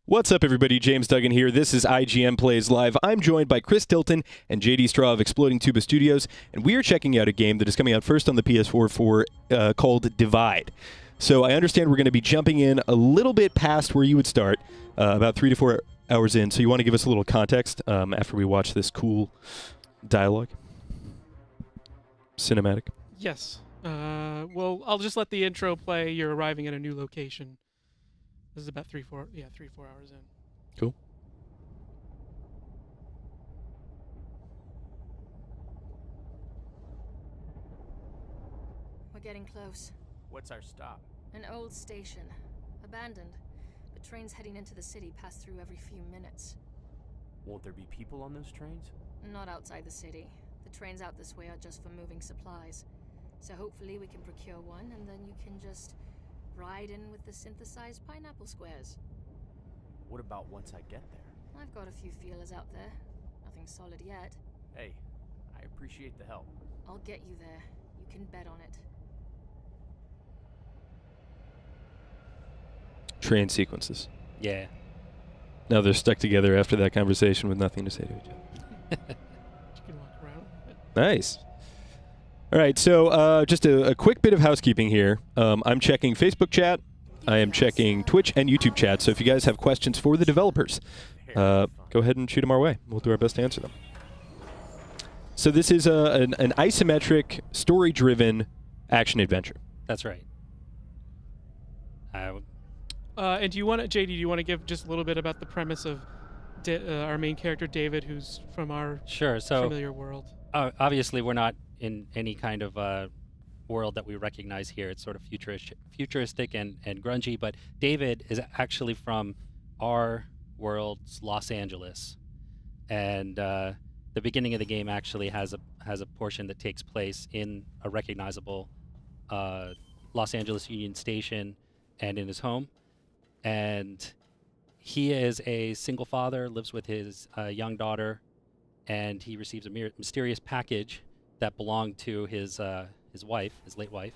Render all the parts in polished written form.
What's up, everybody? James Duggan here. This is IGN Plays Live. I'm joined by Chris Tilton and JD Straw of Exploding Tuba Studios, and we are checking out a game that is coming out first on the PS4 called Divide. So I understand we're going to be jumping in a little bit past where you would start, about 3 to 4 hours in. So you want to give us a little context after we watch this cool dialogue? Cinematic. Yes. Well, I'll just let the intro play. You're arriving at a new location. This is about 3 4 hours in. Cool. We're getting close. What's our stop? An old station. Abandoned. But trains heading into the city pass through every few minutes. Won't there be people on those trains? Not outside the city. The trains out this way are just for moving supplies. So hopefully we can procure one, and then you can just ride in with the synthesized pineapple squares. What about once I get there? I've got a few feelers out there. Nothing solid yet. Hey, I appreciate the help. I'll get you there. You can bet on it. Train sequences. Yeah. Now they're stuck together after that conversation with nothing to say to each other. You can walk around. Nice. All right, so just a quick bit of housekeeping here. I'm checking Facebook chat. I am checking Twitch and YouTube chat. So if you guys have questions for the developers, go ahead and shoot them our way. We'll do our best to answer them. So this is an isometric, story-driven action-adventure. That's right. And do you want to, JD? Do you want to give just a little bit about the premise of our main character, David, who's from our familiar world? Obviously, we're not in any kind of world that we recognize here. It's sort of futuristic and grungy, but David is actually from our world's Los Angeles, and the beginning of the game actually has a portion that takes place in a recognizable Los Angeles Union Station and in his home, and he is a single father, lives with his young daughter, and he receives a mysterious package that belonged to his wife, his late wife,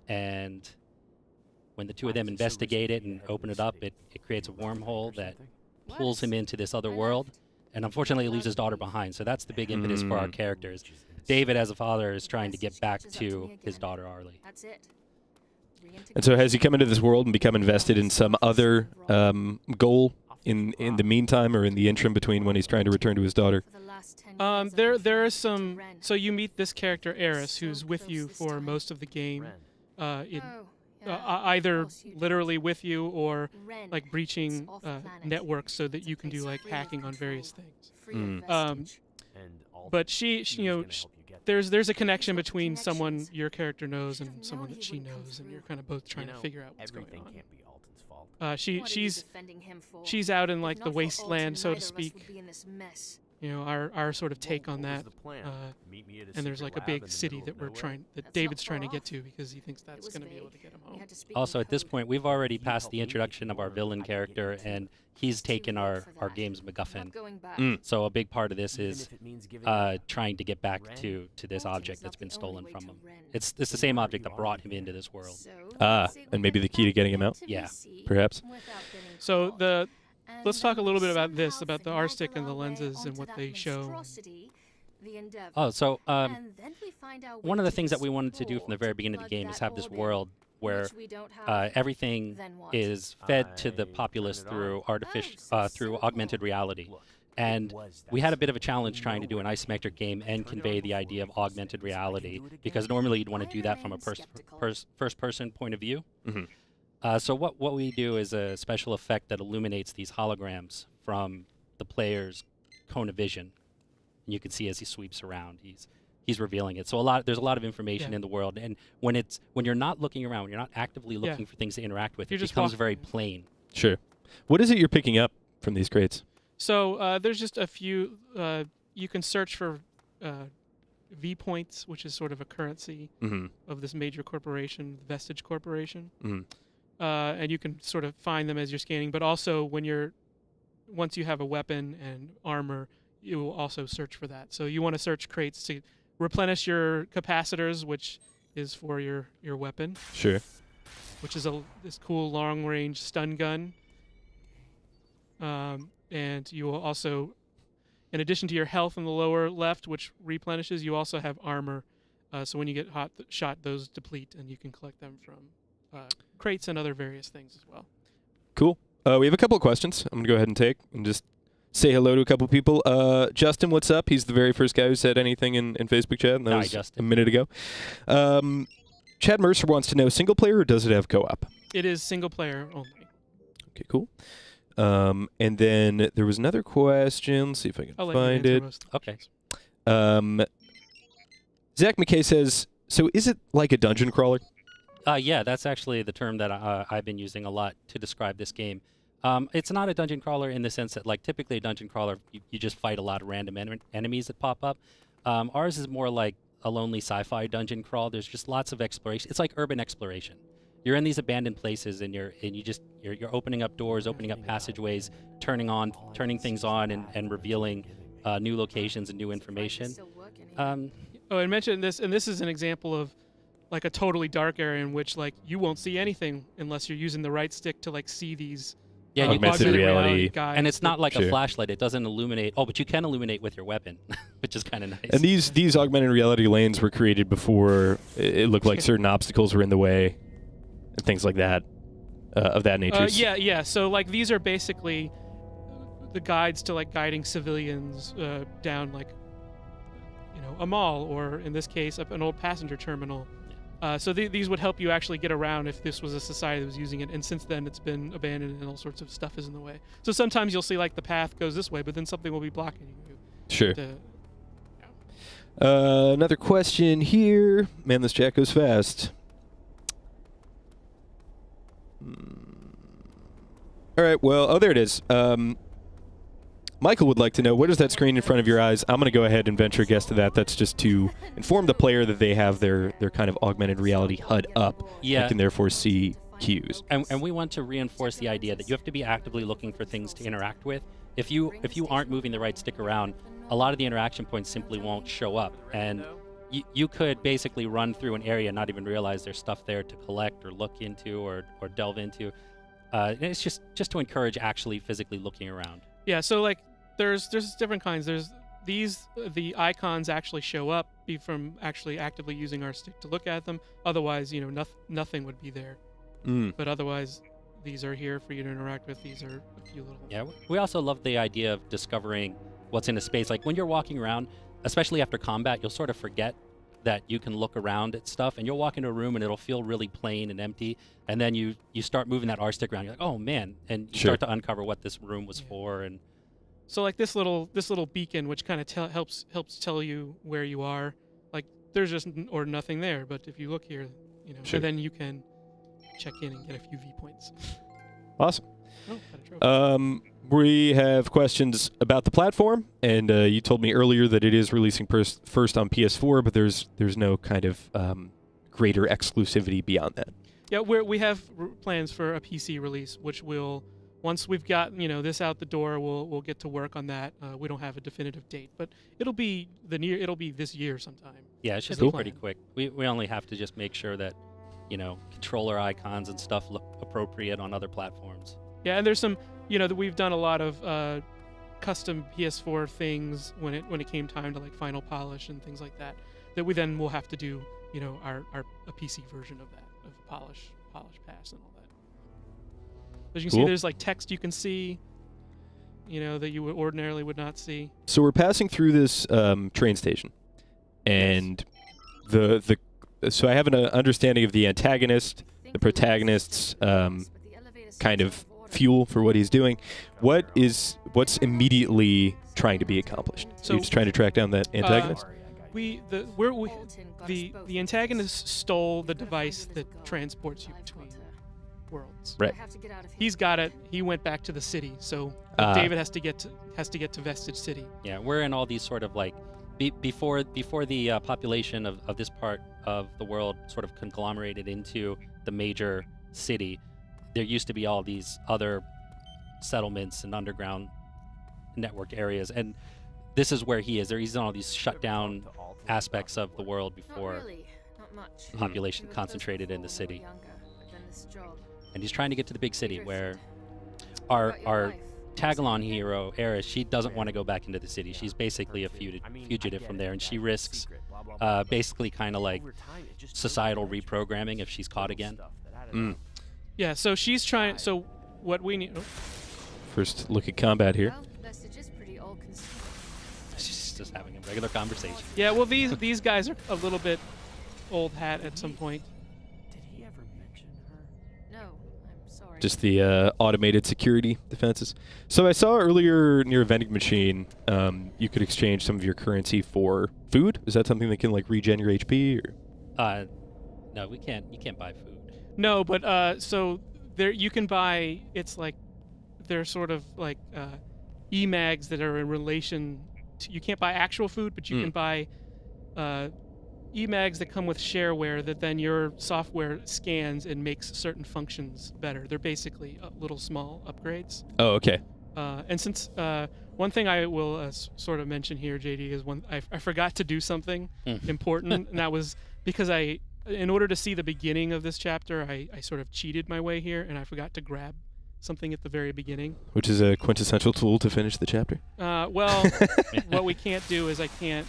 and when the two of them investigate it and open it up, it creates a wormhole that pulls him into this other world, and unfortunately leaves his daughter behind. So that's the big impetus for our characters. David, as a father, is trying to get back to his daughter Arlie. That's it. And so has he come into this world and become invested in some other goal in the meantime or in the interim between when he's trying to return to his daughter? There is some. So you meet this character Eris, who's with you for most of the game, either literally with you or like breaching networks so that you can do like hacking on various things. But there's a connection between someone your character knows and someone that she knows, and you're kind of both trying to figure out what's going on. Can't be Alton's fault. She's out in like the wasteland, so to speak. You know, our sort of take on that. And there's like a big city that David's trying to get to because he thinks that's going to be able to get him home. Also, at this point, we've already passed the introduction of our villain character, and he's taken our game's MacGuffin. So a big part of this is trying to get back to this object that's been stolen from him. It's the same object that brought him into this world. And maybe the key to getting him out? Yeah. Perhaps. So let's talk a little bit about the R-stick and the lenses and what they show. So one of the things that we wanted to do from the very beginning of the game is have this world where everything is fed to the populace through through augmented reality. And we had a bit of a challenge trying to do an isometric game and convey the idea of augmented reality, because normally you'd want to do that from a first-person point of view. So what we do is a special effect that illuminates these holograms from the player's cone of vision. And you can see as he sweeps around, he's revealing it. So there's a lot of information in the world, and when you're not looking around, when you're not actively looking for things to interact with, it becomes very plain. Sure. What is it you're picking up from these crates? So there's just a few. You can search for V points, which is sort of a currency of this major corporation, Vestige Corporation. And you can sort of find them as you're scanning, but also once you have a weapon and armor, you will also search for that. So you want to search crates to replenish your capacitors, which is for your weapon. Sure. Which is this cool long-range stun gun. and you will also, in addition to your health in the lower left, which replenishes, you also have armor. So when you get shot, those deplete, and you can collect them from crates and other various things as well. Cool. We have a couple of questions I'm going to go ahead and take and just say hello to a couple of people. Justin, what's up? He's the very first guy who said anything in Facebook chat, and that was Justin. a minute ago. Chad Mercer wants to know, single player or does it have co-op? It is single player only. Okay, cool. And then there was another question. Let's see if I can find it. Okay. Zach McKay says, so is it like a dungeon crawler? Yeah, that's actually the term that I've been using a lot to describe this game. It's not a dungeon crawler in the sense that, like, typically a dungeon crawler, you just fight a lot of random enemies that pop up. Ours is more like a lonely sci-fi dungeon crawl. There's just lots of exploration. It's like urban exploration. You're in these abandoned places, and you're opening up doors, opening up passageways, turning things on, and revealing new locations and new information. I mentioned this, and this is an example of like a totally dark area in which like you won't see anything unless you're using the right stick to like see these. Yeah, augmented reality guides. And it's not like a flashlight. It doesn't illuminate. Oh, but you can illuminate with your weapon, which is kind of nice. And these augmented reality lanes were created before it looked like certain obstacles were in the way and things like that, of that nature. Yeah. So like these are basically the guides to like guiding civilians down like, a mall, or in this case, an old passenger terminal. So these would help you actually get around if this was a society that was using it, and since then it's been abandoned and all sorts of stuff is in the way. So sometimes you'll see like the path goes this way, but then something will be blocking you. Sure. Another question here. Man, this chat goes fast. All right, well, there it is. Michael would like to know, what is that screen in front of your eyes? I'm going to go ahead and venture a guess to that. That's just to inform the player that they have their kind of augmented reality HUD up and can therefore see cues. And we want to reinforce the idea that you have to be actively looking for things to interact with. If you aren't moving the right stick around, a lot of the interaction points simply won't show up. And you could basically run through an area and not even realize there's stuff there to collect or look into or delve into. And it's just to encourage actually physically looking around. Yeah, so like there's different kinds. There's the icons actually show up from actually actively using our stick to look at them. Otherwise, nothing would be there. But otherwise, these are here for you to interact with. These are a few little. Yeah, we also love the idea of discovering what's in a space. Like when you're walking around, especially after combat, you'll sort of forget that you can look around at stuff, and you'll walk into a room and it'll feel really plain and empty, and then you start moving that R stick around. You're like, oh man, and you start to uncover what this room was for. And so like this little beacon, which kind of helps tell you where you are. Like there's just or nothing there, but if you look here, so then you can check in and get a few viewpoints. Awesome. We have questions about the platform, and you told me earlier that it is releasing first on PS4, but there's no kind of greater exclusivity beyond that. Yeah, we have plans for a PC release, which will, once we've got this out the door, we'll get to work on that. We don't have a definitive date, but it'll be this year sometime. Yeah, it should be pretty quick. We only have to just make sure that controller icons and stuff look appropriate on other platforms. Yeah, and there's some, that we've done a lot of custom PS4 things when it came time to like final polish and things like that. That we then will have to do, a PC version of that, of polish pass and all that. As you can see, there's like text you can see, that you ordinarily would not see. So we're passing through this train station, and so I have an understanding of the antagonist, the protagonist's kind of fuel for what he's doing. What's immediately trying to be accomplished? So you're just trying to track down that antagonist? The antagonist stole the device that transports you between worlds. Right. He's got it. He went back to the city. So David has to get to Vestige City. Yeah, we're in all these sort of like before the population of this part of the world sort of conglomerated into the major city. There used to be all these other settlements and underground networked areas, and this is where he is. He's in all these shut down aspects of the world before population concentrated in the city. And he's trying to get to the big city where our tag-along hero, Eris, she doesn't want to go back into the city. She's basically a fugitive from there, and she risks basically kind of like societal reprogramming if she's caught again. Yeah, so she's trying. So what we need. First look at combat here. Well, Vestige is pretty all-consuming. She's just having a regular conversation. Yeah, well, these guys are a little bit old hat at some point. Did he ever mention her? No, I'm sorry. Just the automated security defenses. So I saw earlier near a vending machine, you could exchange some of your currency for food. Is that something that can like regen your HP? Or? No, we can't. You can't buy food. No, but so there you can buy. It's like they're sort of like e-mags that are in relation to. You can't buy actual food, but you can buy e-mags that come with shareware that then your software scans and makes certain functions better. They're basically little small upgrades. Oh, okay. And since one thing I will sort of mention here, JD, is I forgot to do something important, and that was because in order to see the beginning of this chapter, I sort of cheated my way here, and I forgot to grab something at the very beginning. Which is a quintessential tool to finish the chapter. Well, what we can't do is I can't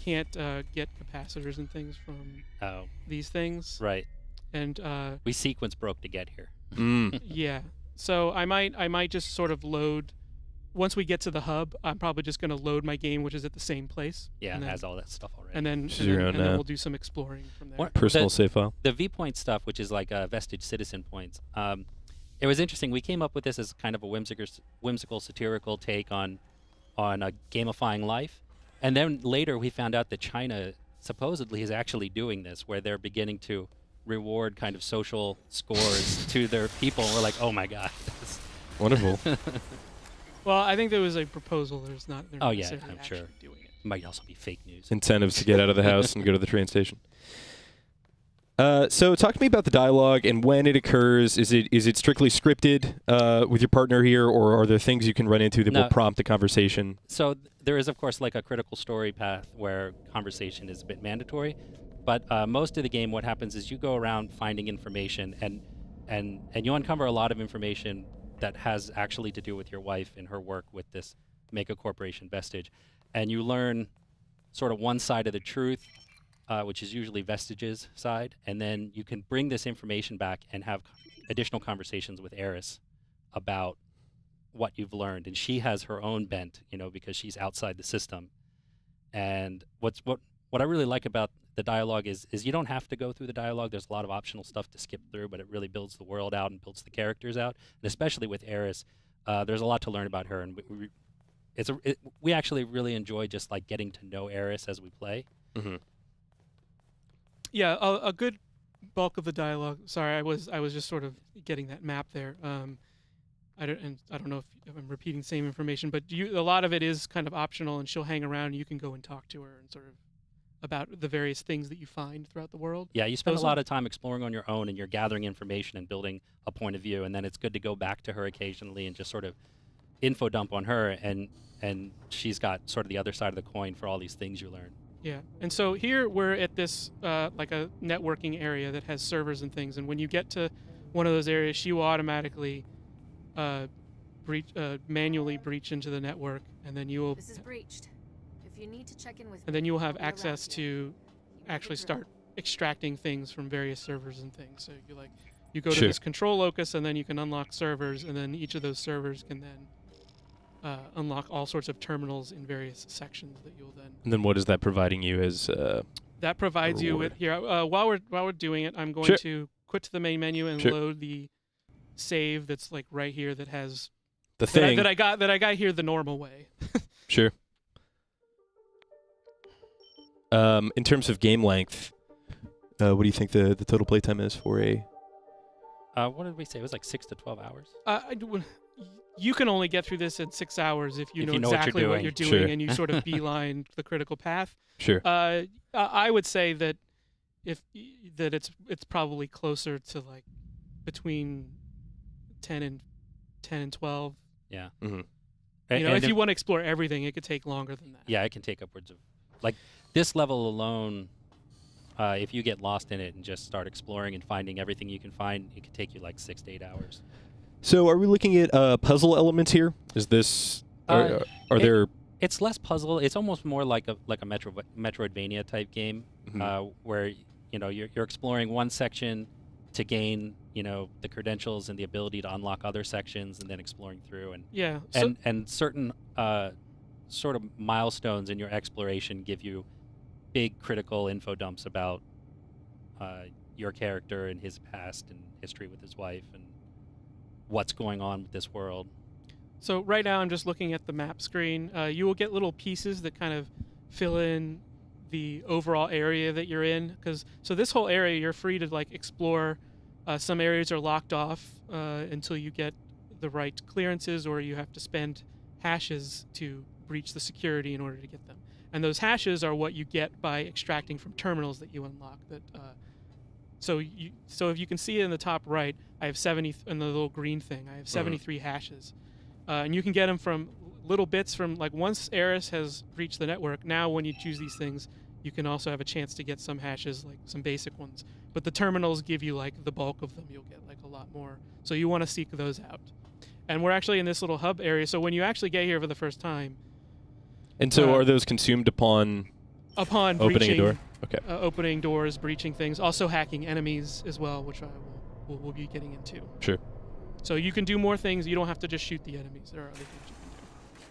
get capacitors and things from these things. Right. And we sequence broke to get here. Yeah. So I might just sort of load. Once we get to the hub, I'm probably just going to load my game, which is at the same place. Yeah, it has all that stuff already. And then we'll do some exploring from there. Personal save file. The viewpoint stuff, which is like Vestige citizen points. It was interesting. We came up with this as kind of a whimsical, satirical take on gamifying life. And then later we found out that China supposedly is actually doing this, where they're beginning to reward kind of social scores to their people. We're like, oh my God. Wonderful. Well, I think there was a proposal. They're not necessarily I'm actually sure. doing it. Might also be fake news. Incentives to get out of the house and go to the train station. So talk to me about the dialogue and when it occurs. Is it strictly scripted with your partner here, or are there things you can run into that will prompt a conversation? So there is, of course, like a critical story path where conversation is a bit mandatory. But most of the game, what happens is you go around finding information, and you uncover a lot of information that has actually to do with your wife and her work with this mega corporation Vestige. And you learn sort of one side of the truth, which is usually Vestige's side, and then you can bring this information back and have additional conversations with Eris about what you've learned. And she has her own bent, because she's outside the system. And what I really like about the dialogue is you don't have to go through the dialogue. There's a lot of optional stuff to skip through, but it really builds the world out and builds the characters out. And especially with Eris, there's a lot to learn about her, and we actually really enjoy just like getting to know Eris as we play. Mm-hmm. Yeah, a good bulk of the dialogue. Sorry, I was just sort of getting that map there. I don't know if I'm repeating the same information, but a lot of it is kind of optional, and she'll hang around, and you can go and talk to her and sort of about the various things that you find throughout the world. Yeah, you spend a lot of time exploring on your own, and you're gathering information and building a point of view, and then it's good to go back to her occasionally and just sort of info dump on her, and she's got sort of the other side of the coin for all these things you learn. Yeah, and so here we're at this like a networking area that has servers and things, and when you get to one of those areas, she will automatically manually breach into the network, and then you will. This is breached. If you need to check in with and then you will have access to actually start extracting things from various servers and things. So you go to this control locus, and then you can unlock servers, and then each of those servers can then unlock all sorts of terminals in various sections that you'll then. And then what is that providing you as? That provides you with here. While we're doing it, I'm going to quit to the main menu and load the save that's like right here that has the thing that I got here the normal way. Sure. In terms of game length, what do you think the total playtime is for a? What did we say? It was like 6 to 12 hours. You can only get through this in 6 hours if you know exactly what you're doing and you sort of beeline the critical path. Sure. I would say that it's probably closer to like between 10 and 12. Yeah. Mm-hmm. If you want to explore everything, it could take longer than that. Yeah, it can take upwards of like this level alone. if you get lost in it and just start exploring and finding everything you can find, it could take you like 6 to 8 hours. So are we looking at puzzle elements here? Is this are there? It's less puzzle. It's almost more like a Metroidvania type game, where you're exploring one section to gain the credentials and the ability to unlock other sections, and then exploring through and certain sort of milestones in your exploration give you big critical info dumps about your character and his past and history with his wife and what's going on with this world. So right now I'm just looking at the map screen. You will get little pieces that kind of fill in the overall area that you're in. So this whole area you're free to like explore. Some areas are locked off until you get the right clearances, or you have to spend hashes to breach the security in order to get them. And those hashes are what you get by extracting from terminals that you unlock. So if you can see it in the top right, I have 70 in the little green thing. I have 73 hashes, and you can get them from little bits from like once Eris has reached the network. Now, when you choose these things, you can also have a chance to get some hashes, like some basic ones. But the terminals give you like the bulk of them. You'll get like a lot more. So you want to seek those out. And we're actually in this little hub area. So when you actually get here for the first time. And so are those consumed upon opening breaching, a door? Okay. Opening doors, breaching things, also hacking enemies as well, which I will be getting into. Sure. So you can do more things. You don't have to just shoot the enemies. There are other things you can do.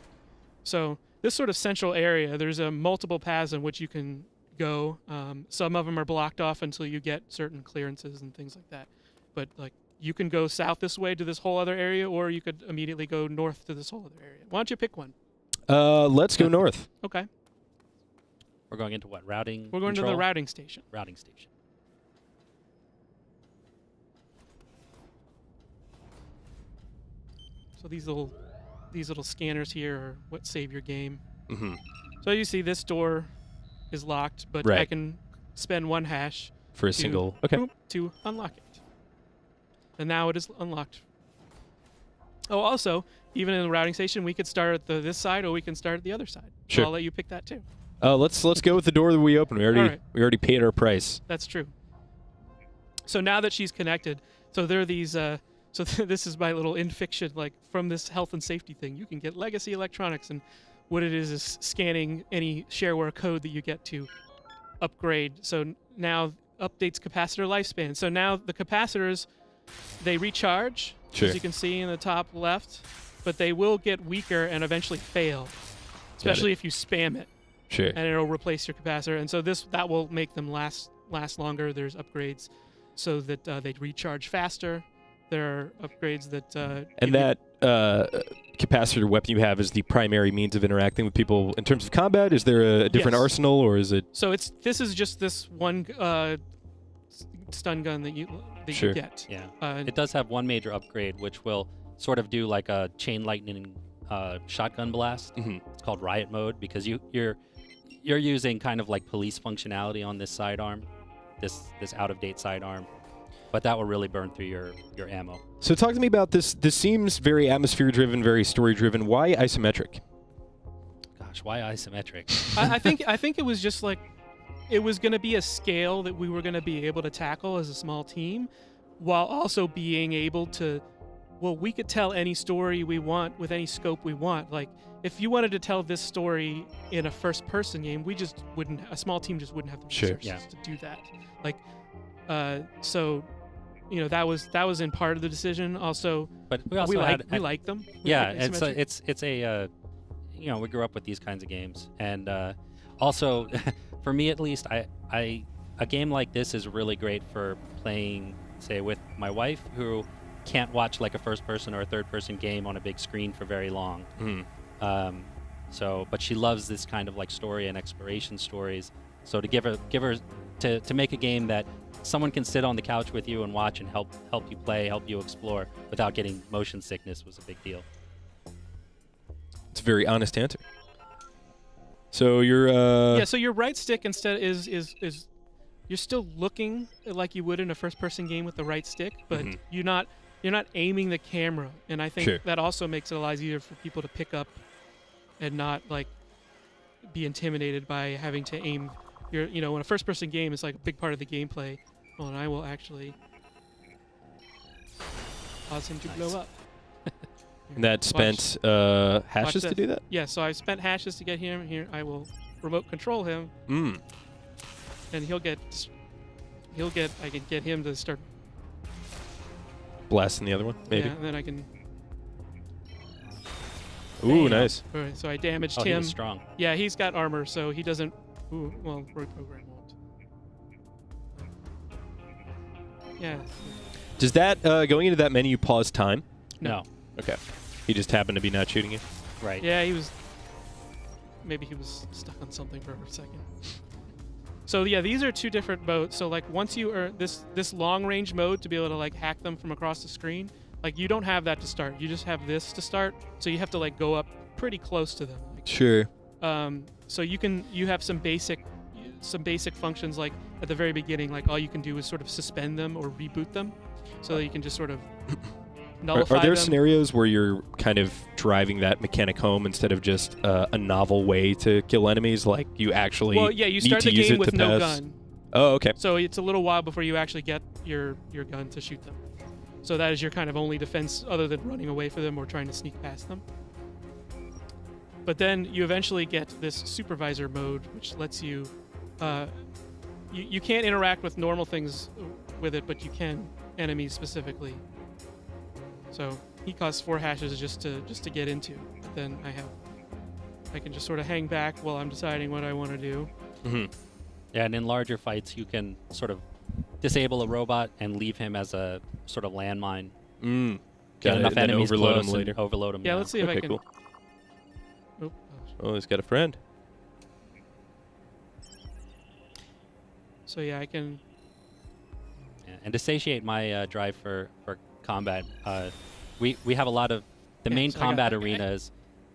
So this sort of central area, there's multiple paths in which you can go. Some of them are blocked off until you get certain clearances and things like that. But like you can go south this way to this whole other area, or you could immediately go north to this whole other area. Why don't you pick one? Let's go north. Okay. We're going into what? Routing? We're going control? to the routing station. Routing station. So these little scanners here are what save your game. Mm-hmm. So you see this door is locked, but Right. I can spend one hash For a single. Okay. to unlock it. And now it is unlocked. Oh, also, even in the routing station, we could start at this side, or we can start at the other side. Sure. So I'll let you pick that too. Let's go with the door that we opened. We already paid our price. That's true. So now that she's connected, so there are these. So this is my little in fiction, like from this health and safety thing. You can get legacy electronics, and what it is scanning any shareware code that you get to upgrade. So now updates capacitor lifespan. So now the capacitors, they recharge, Sure. as you can see in the top left, but they will get weaker and eventually fail, especially if you spam it. Sure. And it'll replace your capacitor. And so that will make them last longer. There's upgrades so that they recharge faster. There are upgrades that... and that capacitor weapon you have is the primary means of interacting with people in terms of combat? Is there a different Yes. arsenal, or is it... So this is just this one stun gun that you Sure. get. Yeah. It does have one major upgrade, which will sort of do like a chain lightning shotgun blast. Mhm. It's called riot mode because you're using kind of like police functionality on this sidearm, this out of date sidearm, but that will really burn through your ammo. So talk to me about this. This seems very atmosphere-driven, very story-driven. Why isometric? Gosh, why isometric? I think it was just like it was going to be a scale that we were going to be able to tackle as a small team, while also being able to. Well, we could tell any story we want with any scope we want. Like, if you wanted to tell this story in a first-person game, we just wouldn't. A small team just wouldn't have the Sure. resources to do that. Like, so, that was in part of the decision. Also, But we also we like them. We Yeah, like it's asymmetric. a we grew up with these kinds of games, and also for me at least, a game like this is really great for playing, say, with my wife who can't watch like a first person or a third person game on a big screen for very long. Mhm. But she loves this kind of like story and exploration stories. So to give her to make a game that someone can sit on the couch with you and watch and help you play, help you explore without getting motion sickness was a big deal. It's a very honest answer. So you're... So your right stick instead is you're still looking like you would in a first-person game with the right stick, but Mhm. you're not aiming the camera, and I think Sure. that also makes it a lot easier for people to pick up and not like be intimidated by having to aim when a first-person game is like a big part of the gameplay. Well, and I will actually cause him to blow up. And that spent hashes to do that? Yeah, so I spent hashes to get him. Here, I will remote control him. And he'll get, I can get him to start Blasting the other one, maybe? Yeah, and then I can... Ooh, nice. All right, so I damaged Oh, him. he's strong. Yeah, he's got armor, so he doesn't... Ooh, well, reprogram won't. Yeah. Does that, going into that menu, pause time? No. Okay. He just happened to be not shooting you? Right. Yeah, he was... Maybe he was stuck on something for a second. So yeah, these are two different modes. So like once you earn this long range mode to be able to like hack them from across the screen, like you don't have that to start. You just have this to start. So you have to like go up pretty close to them. Like, Sure. So you have some basic functions like at the very beginning, like all you can do is sort of suspend them or reboot them, so that you can just sort of nullify Are there them. scenarios where you're kind of driving that mechanic home instead of just a novel way to kill enemies? Like you actually Well, yeah, you need start to the use game it with to no pass? gun. Oh, okay. So it's a little while before you actually get your gun to shoot them. So that is your kind of only defense other than running away from them or trying to sneak past them. But then you eventually get this supervisor mode, which lets you... you can't interact with normal things with it, but you can enemies specifically. So he costs 4 hashes just to get into. Then I can just sort of hang back while I'm deciding what I want to do. Mm-hmm. Yeah, and in larger fights, you can sort of disable a robot and leave him as a sort of landmine. Get Get enough enemies overload close him later. and overload him. Yeah, let's see if I Okay, can... cool. Oop. Oh, he's got a friend. So yeah, I can... Yeah, and to satiate my drive for combat, we have a lot of... The Yeah, main so I got combat that guy. arenas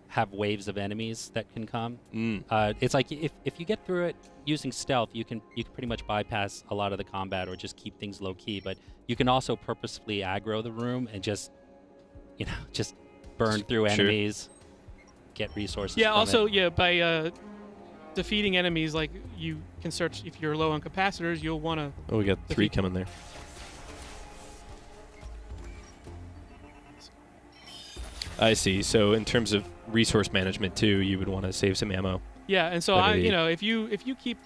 have waves of enemies that can come. Mm. It's like if you get through it using stealth, you can pretty much bypass a lot of the combat or just keep things low key. But you can also purposefully aggro the room and just burn through Sure. enemies, get resources. Yeah, from also, it. yeah, by defeating enemies, like, you can search... If you're low on capacitors, you'll want to... Oh, we got 3 Defeat- coming there. I see. So in terms of resource management too, you would want to save some ammo. Yeah, and so Better if you keep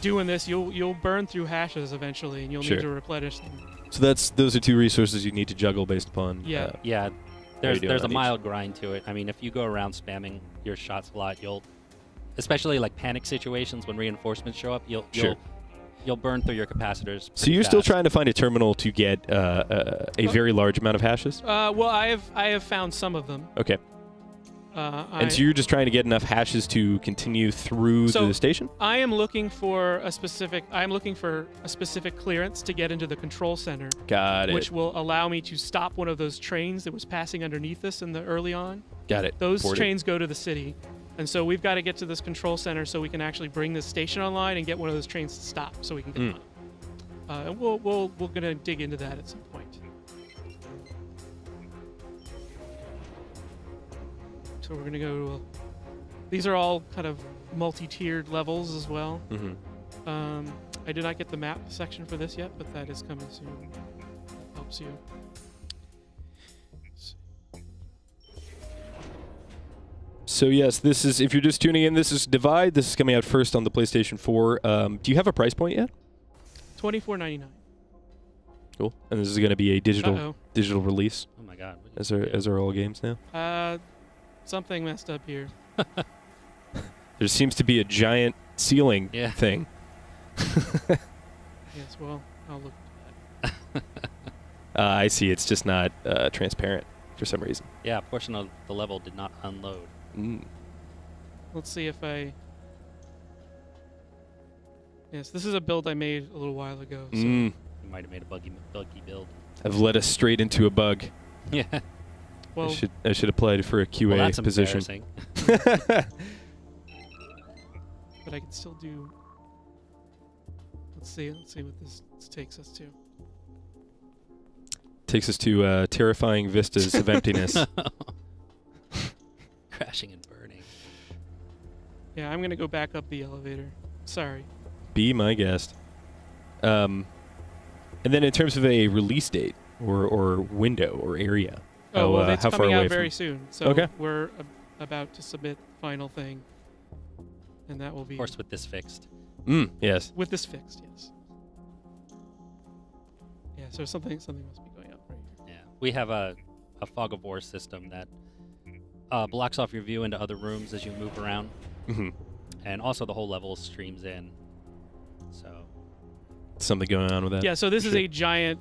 doing this, you'll burn through hashes eventually, and you'll Sure. need to replenish them. So those are 2 resources you need to juggle based upon. Yeah. Yeah, doing there's a on each? mild grind to it. I mean, if you go around spamming your shots a lot, especially like panic situations when reinforcements show up, you'll burn through your capacitors. So pretty you're still fast. trying to find a terminal to get a very large amount of hashes? Well, I have found some of them. Okay. And so you're just trying to get enough hashes to continue through So- the station? I am looking for a specific clearance to get into the control center, Got it. which will allow me to stop one of those trains that was passing underneath us in the early on. Got it. Those Boarded. trains go to the city, and so we've got to get to this control center so we can actually bring this station online and get one of those trains to stop so we can get on. And we're gonna dig into that at some point. So we're gonna go to these are all kind of multi-tiered levels as well. Mm-hmm. I did not get the map section for this yet, but that is coming soon. Helps you. So yes, this is, if you're just tuning in, this is Divide. This is coming out first on the PlayStation 4. Do you have a price point yet? $24.99. Cool. And this is going to be a digital release, Oh my God. as are all games now. Something messed up here. There seems to be a giant ceiling Yeah. thing. Yes, well, I'll look at that. I see. It's just not transparent for some reason. Yeah, a portion of the level did not unload. Mm. Let's see if I... Yes, this is a build I made a little while ago. So Mm. You might have made a buggy build. I've led us straight into a bug. Yeah. well, I should apply for a QA Well, that's position. embarrassing. but I can still do... Let's see what this takes us to. Takes us to terrifying vistas of emptiness. Crashing and burning. Yeah, I'm gonna go back up the elevator. Sorry. Be my guest. And then in terms of a release date or window or area, Oh, well, it's how far coming away out very from? soon. So Okay. we're about to submit the final thing, and that will be Of course, with this fixed. Yes. with this fixed. Yes. Yeah. So something must be going up right here. Yeah, we have a fog of war system that blocks off your view into other rooms as you move around, hmm and also the whole level streams in. So Something going on with that. Yeah. So this is Sure. a giant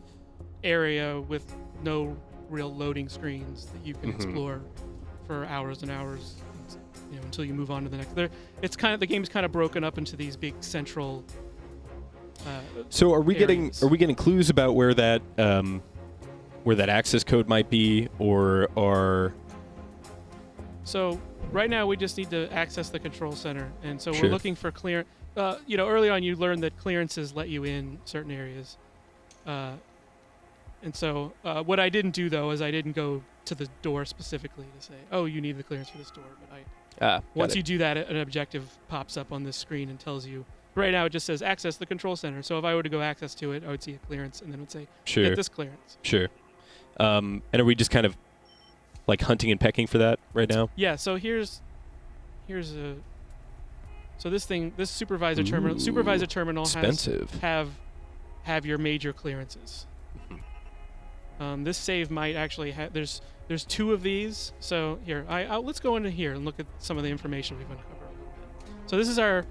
area with no real loading screens that you can Mhm. explore for hours and hours, until you move on to the next. The game's kind of broken up into these big central. So are we areas. getting clues about where that access code might be, or are So right now we just need to access the control center, and so Sure. we're looking for clear. Early on you learned that clearances let you in certain areas, and so what I didn't do though is I didn't go to the door specifically to say, oh, you need the clearance for this door. But once you do that, an objective pops up on this screen and tells you. Right now it just says access the control center. So if I were to go access to it, I would see a clearance, and then it would say Sure. get this clearance. Sure. And are we just kind of like hunting and pecking for that right now? Yeah. So here's a. So this supervisor terminal. Ooh, Supervisor terminal expensive. have your major clearances. This save might actually have. There's two of these. So here, let's go into here and look at some of the information we've uncovered a little bit. So this is our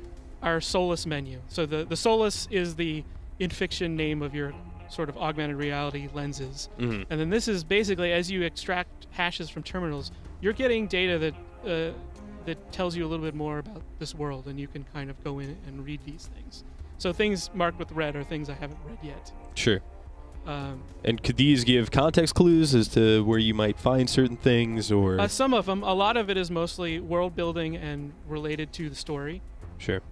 Solus menu. So the Solus is the in-fiction name of your sort of augmented reality lenses. Mhm. And then this is basically, as you extract hashes from terminals, you're getting data that tells you a little bit more about this world, and you can kind of go in and read these things. So things marked with red are things I haven't read yet. Sure. And could these give context clues as to where you might find certain things, or Some of them. A lot of it is mostly world building and related to the story. Sure.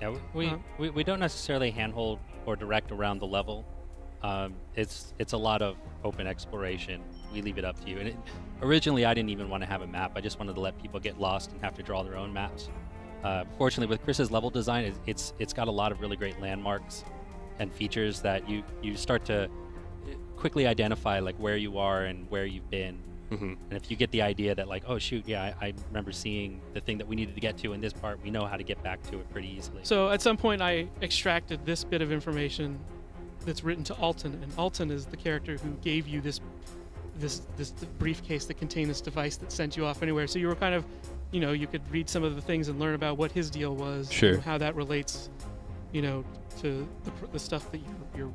yeah, we don't necessarily handhold or direct around the level. It's a lot of open exploration. We leave it up to you. And originally, I didn't even want to have a map. I just wanted to let people get lost and have to draw their own maps. Fortunately, with Chris's level design, it's got a lot of really great landmarks and features that you start to quickly identify like where you are and where you've been. Mm-hmm. And if you get the idea that like, oh shoot, yeah, I remember seeing the thing that we needed to get to in this part, we know how to get back to it pretty easily. So at some point, I extracted this bit of information that's written to Alton, and Alton is the character who gave you this briefcase that contained this device that sent you off anywhere. So you were kind of, you could read some of the things and learn about what his deal was, Sure. and how that relates, to the stuff that you're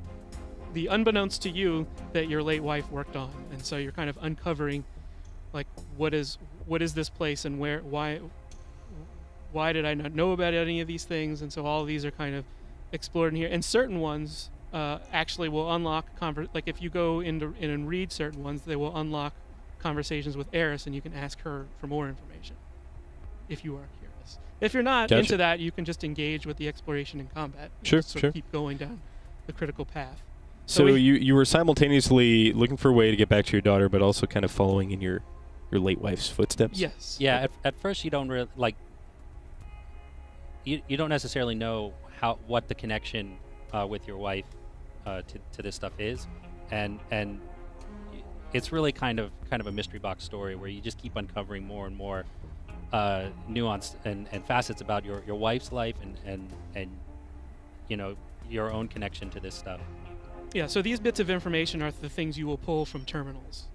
the unbeknownst to you that your late wife worked on. And so you're kind of uncovering, like, what is this place, and why did I not know about any of these things? And so all of these are kind of explored in here. And certain ones actually will unlock like if you go in and read certain ones, they will unlock conversations with Eris, and you can ask her for more information if you are curious. If you're not Gotcha. into that, you can just engage with the exploration and combat. And Sure, just sort sure. of keep going down the critical path. So we- you were simultaneously looking for a way to get back to your daughter, but also kind of following in your late wife's footsteps. Yes. Yeah, at first you don't really like. You don't necessarily know what the connection with your wife to this stuff is, and it's really kind of a mystery box story where you just keep uncovering more and more nuance and facets about your wife's life and your own connection to this stuff. Yeah, so these bits of information are the things you will pull from terminals,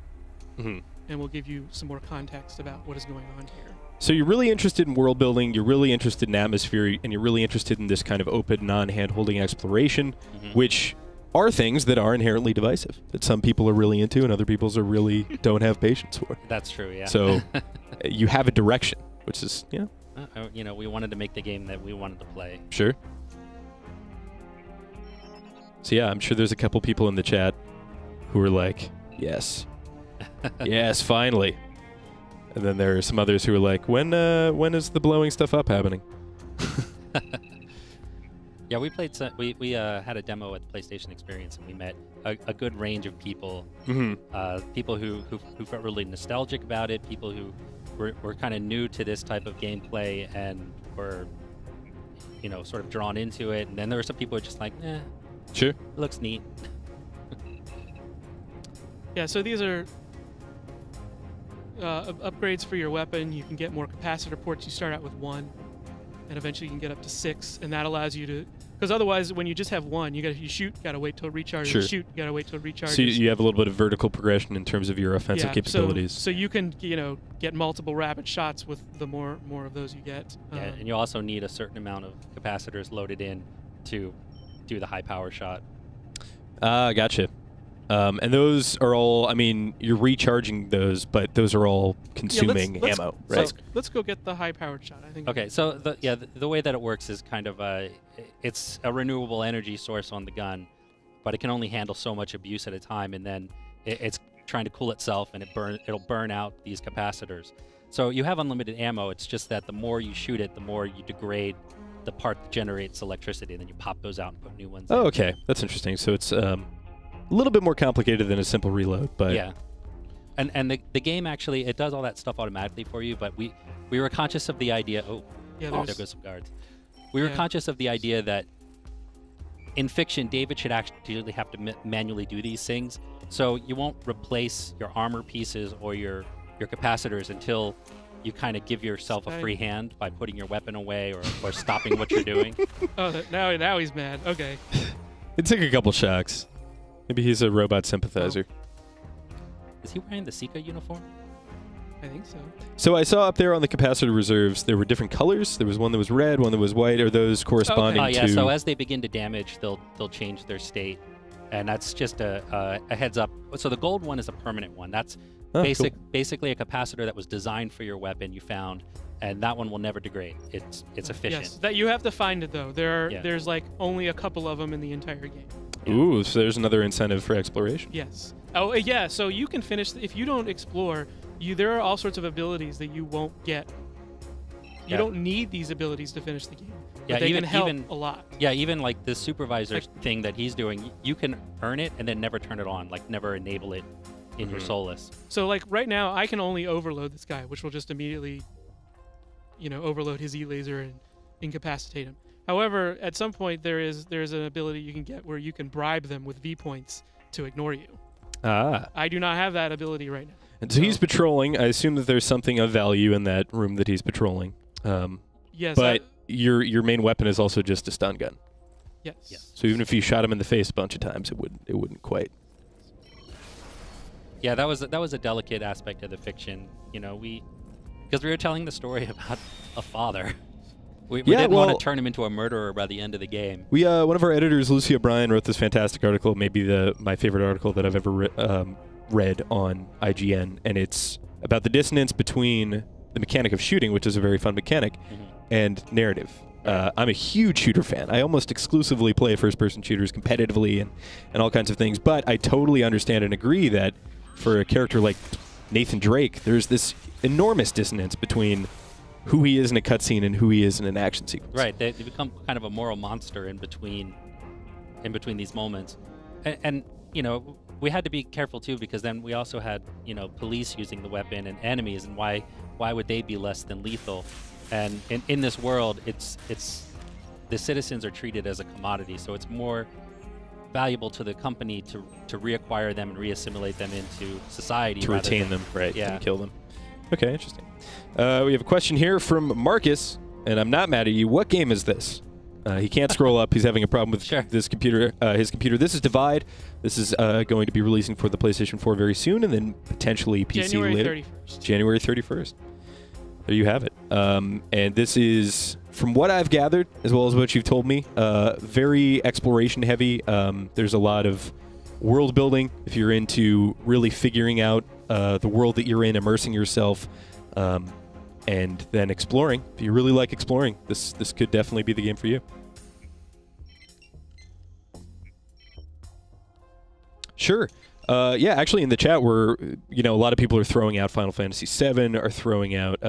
Mm-hmm. and will give you some more context about what is going on here. So you're really interested in world building, you're really interested in atmosphere, and you're really interested in this kind of open, non-hand-holding exploration, Mhm. which are things that are inherently divisive, that some people are really into and other people really don't have patience for. That's true, yeah. So you have a direction, which is, we wanted to make the game that we wanted to play. sure. So yeah, I'm sure there's a couple people in the chat who are like, yes. Yes, finally. And then there are some others who are like, when is the blowing stuff up happening? Yeah, we played. We had a demo at the PlayStation Experience, and we met a good range of people. Mm-hmm. People who felt really nostalgic about it. People who were kind of new to this type of gameplay and were, sort of drawn into it, and then there were some people who are just like, Sure. it looks neat. Yeah, so these are upgrades for your weapon. You can get more capacitor ports. You start out with 1, and eventually you can get up to 6, and that allows you to. Because otherwise, when you just have 1, you shoot, gotta wait till it recharges. Sure. Shoot, gotta wait till it recharges. So you have a little bit of vertical progression in terms of your offensive capabilities. So you can get multiple rapid shots with the more of those you get. Yeah, and you also need a certain amount of capacitors loaded in to do the high power shot. Gotcha. And those are all, I mean, you're recharging those, but those are all consuming ammo, right? Let's go get the high-powered shot. I think. Okay, so the way that it works is kind of it's a renewable energy source on the gun, but it can only handle so much abuse at a time, and then it's trying to cool itself, and it'll burn out these capacitors. So you have unlimited ammo. It's just that the more you shoot it, the more you degrade the part that generates electricity, and then you pop those out and put new ones in. Oh, okay. That's interesting. So it's a little bit more complicated than a simple reload, but yeah. And the game actually, it does all that stuff automatically for you, but we were conscious of the idea. There goes some guards. We were conscious of the idea that in fiction, David should actually have to manually do these things. So you won't replace your armor pieces or your capacitors until you kind of give yourself a free hand by putting your weapon away or stopping what you're doing. Oh, now he's mad. Okay. It took a couple shocks. Maybe he's a robot sympathizer. Is he wearing the Sika uniform? I think so. So I saw up there on the capacitor reserves, there were different colors. There was one that was red, one that was white. Are those corresponding yeah, to... so as they begin to damage, they'll change their state. And that's just a heads up. So the gold one is a permanent one. That's basically a capacitor that was designed for your weapon you found, and that one will never degrade. It's efficient. Yes, that you have to find it though. There's like only a couple of them in the entire game. Ooh, so there's another incentive for exploration. Yes. Oh, yeah. So you can finish if you don't explore. There are all sorts of abilities that you won't get. You don't need these abilities to finish the game. But they can help a lot. Yeah, even like the supervisor thing that he's doing, you can earn it and then never turn it on, like never enable it in your Solus. So like right now, I can only overload this guy, which will just immediately, overload his E-laser and incapacitate him. However, at some point there's an ability you can get where you can bribe them with V points to ignore you. I do not have that ability right now. And so he's patrolling. I assume that there's something of value in that room that he's patrolling. Yes. But your main weapon is also just a stun gun. Yes. So even if you shot him in the face a bunch of times, it wouldn't quite. Yeah, that was a delicate aspect of the fiction. Because we were telling the story about a father. We didn't want to turn him into a murderer by the end of the game. We one of our editors, Lucy O'Brien, wrote this fantastic article, maybe my favorite article that I've ever read on IGN, and it's about the dissonance between the mechanic of shooting, which is a very fun mechanic, and narrative. I'm a huge shooter fan. I almost exclusively play first-person shooters competitively and all kinds of things, but I totally understand and agree that for a character like Nathan Drake, there's this enormous dissonance between who he is in a cutscene and who he is in an action sequence. Right, they become kind of a moral monster in between these moments, and we had to be careful too, because then we also had police using the weapon and enemies, and why would they be less than lethal? And in this world, it's the citizens are treated as a commodity, so it's more valuable to the company to reacquire them and reassimilate them into society, to retain them, right? Yeah, and kill them. Okay, interesting. We have a question here from Marcus, and I'm not mad at you. What game is this? He can't scroll up. He's having a problem with this computer. His computer. This is Divide. This is going to be releasing for the PlayStation 4 very soon, and then potentially PC later. January 31st. There you have it. And this is, from what I've gathered, as well as what you've told me, very exploration heavy. There's a lot of world building if you're into really figuring out the world that you're in, immersing yourself, and then exploring. If you really like exploring, this could definitely be the game for you. Sure. Yeah, actually in the chat a lot of people are throwing out Final Fantasy VII, are throwing out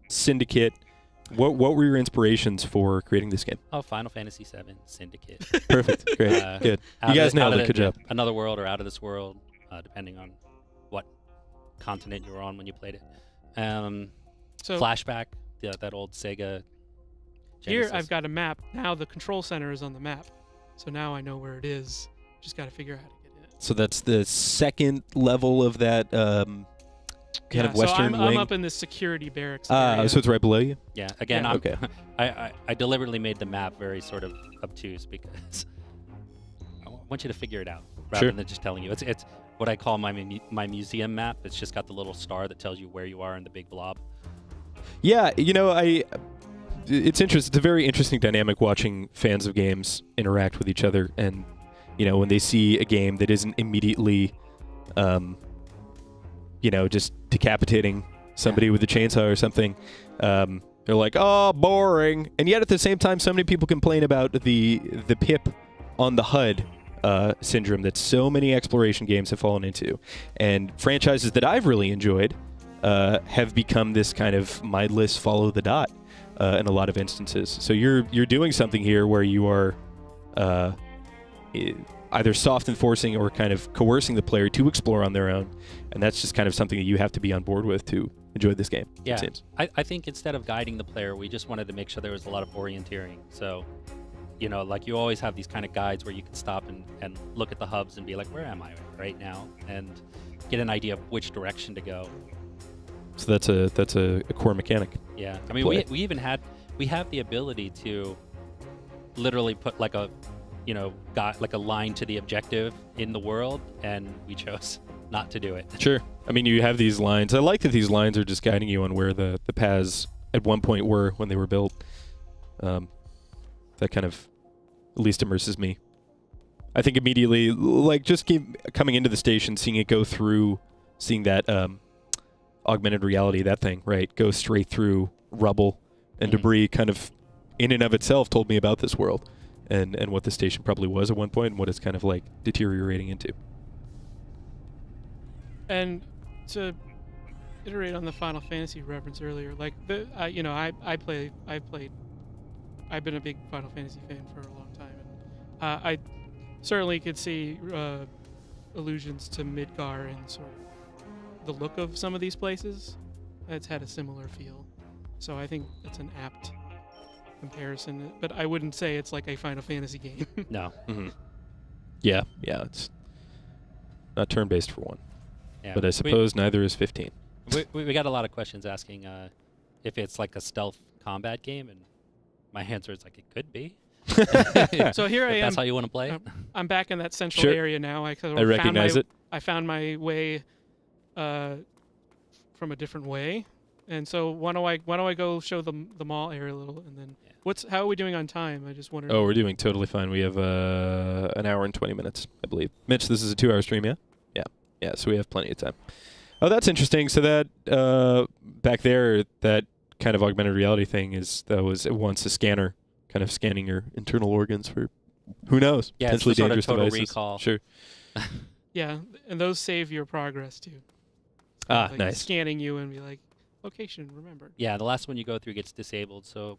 Syndicate. What were your inspirations for creating this game? Oh, Final Fantasy VII, Syndicate. Perfect. Great. Good. You guys nailed it. Good job. Another World or Out of This World, depending on what continent you were on when you played it. So Flashback, that old Sega Here I've got a map. Now the control center is on the map, so now I know where it is. Just got to figure out how to get in. So that's the second level of that kind of western so wing. I'm up in the security barracks. So it's right below you? Yeah. Again, Yeah. Okay. I deliberately made the map very sort of obtuse because I want you to figure it out rather than just telling you. It's what I call my museum map. It's just got the little star that tells you where you are in the big blob. Yeah, it's interesting. It's a very interesting dynamic watching fans of games interact with each other, and when they see a game that isn't immediately, just decapitating somebody with a chainsaw or something, they're like, "Oh, boring!" And yet at the same time, so many people complain about the pip on the HUD syndrome that so many exploration games have fallen into, and franchises that I've really enjoyed have become this kind of mindless follow the dot in a lot of instances. So you're doing something here where you are either soft enforcing or kind of coercing the player to explore on their own, and that's just kind of something that you have to be on board with to enjoy this game. Yeah, it seems. I think instead of guiding the player, we just wanted to make sure there was a lot of orienteering. So, like you always have these kind of guides where you can stop and look at the hubs and be like, where am I right now? And get an idea of which direction to go. So that's a core mechanic. Yeah, I mean, we even have the ability to literally put like a line to the objective in the world, and we chose not to do it. Sure. I mean, you have these lines. I like that these lines are just guiding you on where the paths at one point were when they were built. That kind of at least immerses me. I think immediately, like just coming into the station, seeing it go through, seeing that augmented reality, that thing, right, go straight through rubble and debris, kind of in and of itself told me about this world and what the station probably was at one point and what it's kind of like deteriorating into. And to iterate on the Final Fantasy reference earlier, like I've been a big Final Fantasy fan for a long time, and I certainly could see allusions to Midgar and sort of the look of some of these places. It's had a similar feel, so I think it's an apt comparison. But I wouldn't say it's like a Final Fantasy game. No. Mm-hmm. Yeah, it's not turn-based for one. Yeah. But I suppose neither is 15. We got a lot of questions asking if it's like a stealth combat game, and my answer is like it could be. So here I am. That's how you want to play it. I'm back in that central area now. I recognize it. I found my way from a different way, and so why don't I go show the mall area a little, and then how are we doing on time? I just wondered. Oh, we're doing totally fine. We have an hour and 20 minutes, I believe. Mitch, this is a 2-hour stream, yeah? Yeah, so we have plenty of time. Oh, that's interesting. So that back there, that kind of augmented reality thing that was at once a scanner, kind of scanning your internal organs for, who knows, yeah, potentially it's the dangerous sort of total devices. recall. Sure. Yeah, and those save your progress too. Like nice. Scanning you and be like, location remembered. Yeah, the last one you go through gets disabled, so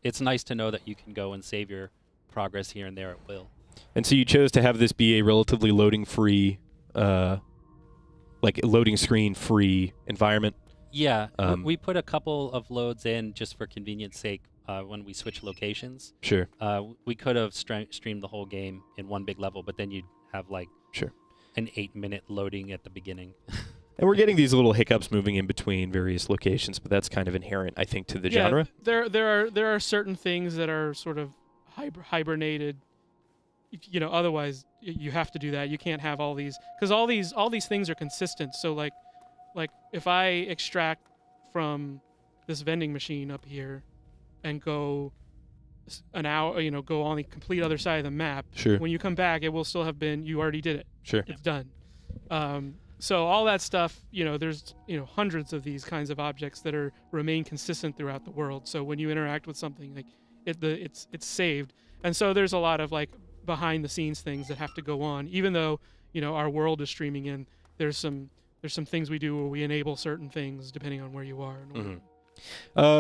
it's nice to know that you can go and save your progress here and there at will. And so you chose to have this be a relatively loading-free, like loading screen-free environment. Yeah, we put a couple of loads in just for convenience sake when we switch locations. Sure. We could have streamed the whole game in one big level, but then you'd have like an 8-minute loading at the beginning. And we're getting these little hiccups moving in between various locations, but that's kind of inherent, I think, to the genre. There are certain things that are sort of hibernated. Otherwise you have to do that. You can't have all these, because all these things are consistent. So like if I extract from this vending machine up here and go an hour, go on the complete other side of the map. Sure. When you come back, it will still have been, you already did it. Sure. It's done. So all that stuff, there's hundreds of these kinds of objects that remain consistent throughout the world. So when you interact with something, like it's saved, and so there's a lot of like behind the scenes things that have to go on. Even though our world is streaming in, there's some things we do where we enable certain things depending on where you are.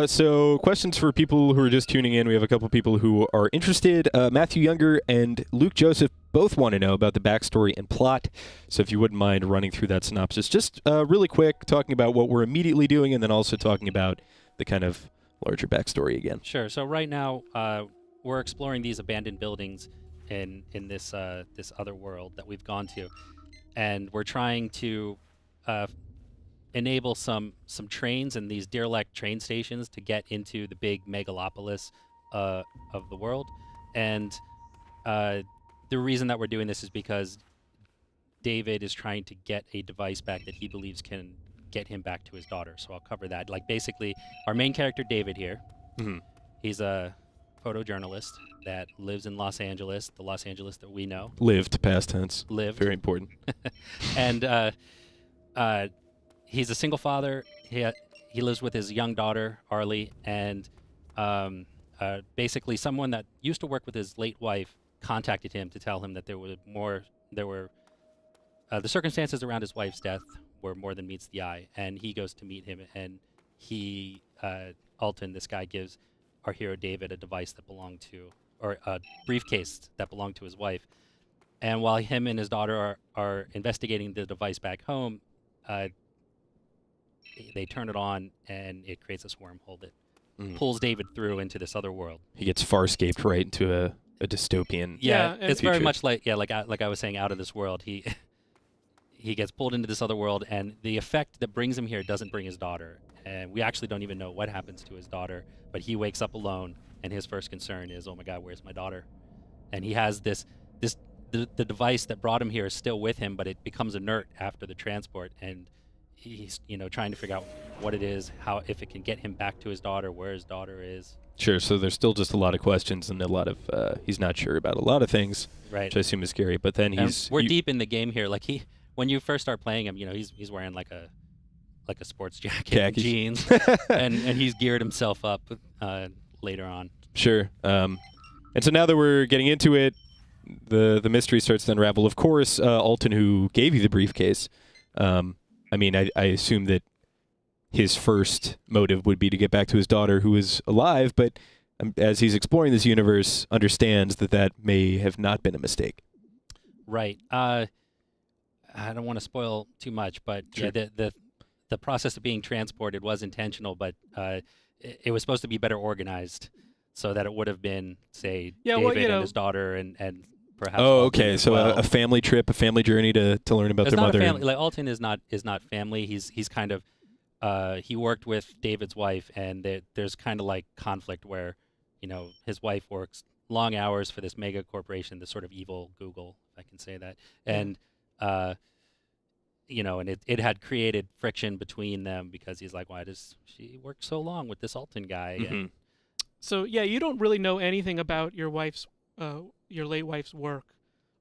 So questions for people who are just tuning in. We have a couple people who are interested. Matthew Younger and Luke Joseph both want to know about the backstory and plot. So if you wouldn't mind running through that synopsis, just really quick, talking about what we're immediately doing, and then also talking about the kind of larger backstory again. Sure. So right now, we're exploring these abandoned buildings in this this other world that we've gone to, and we're trying to enable some trains and these derelict train stations to get into the big megalopolis of the world. And the reason that we're doing this is because David is trying to get a device back that he believes can get him back to his daughter. So I'll cover that. Like basically, our main character David here, he's a photojournalist that lives in Los Angeles, the Los Angeles that we know. Lived, past tense. Lived. Very important. And he's a single father. He lives with his young daughter, Arlie, and basically someone that used to work with his late wife contacted him to tell him that there were the circumstances around his wife's death were more than meets the eye, and he goes to meet him, and he, Alton, this guy, gives our hero David a device that belonged to, or a briefcase that belonged to his wife. And while him and his daughter are investigating the device back home, they turn it on, and it creates this wormhole that pulls David through into this other world. He gets farscaped right into a dystopian. Yeah, it's very future. much like I was saying, out of this world. He gets pulled into this other world, and the effect that brings him here doesn't bring his daughter. And we actually don't even know what happens to his daughter, but he wakes up alone, and his first concern is, oh my God, where's my daughter? And he has the device that brought him here is still with him, but it becomes inert after the transport, and he's trying to figure out what it is, if it can get him back to his daughter, where his daughter is. Sure, so there's still just a lot of questions and a lot of, he's not sure about a lot of things, right? Which I assume is scary, but then we're deep in the game here. Like when you first start playing him, he's wearing like a sports jacket and jeans, and he's geared himself up later on. Sure. And so now that we're getting into it, the mystery starts to unravel. Of course, Alton, who gave you the briefcase, I mean, I assume that his first motive would be to get back to his daughter who is alive, but as he's exploring this universe, understands that may have not been a mistake. Right. I don't want to spoil too much, but sure. Yeah, the process of being transported was intentional, but it was supposed to be better organized so that it would have been, say, David and his daughter and perhaps. Oh, Alton okay. as So well. a family trip, a family journey to learn about their mother. Like Alton is not family. He's kind of he worked with David's wife, and there's kind of like conflict where his wife works long hours for this mega corporation, this sort of evil Google, if I can say that, and and it had created friction between them because he's like, why does she work so long with this Alton guy? Mm-hmm. And So yeah, you don't really know anything about your late wife's work,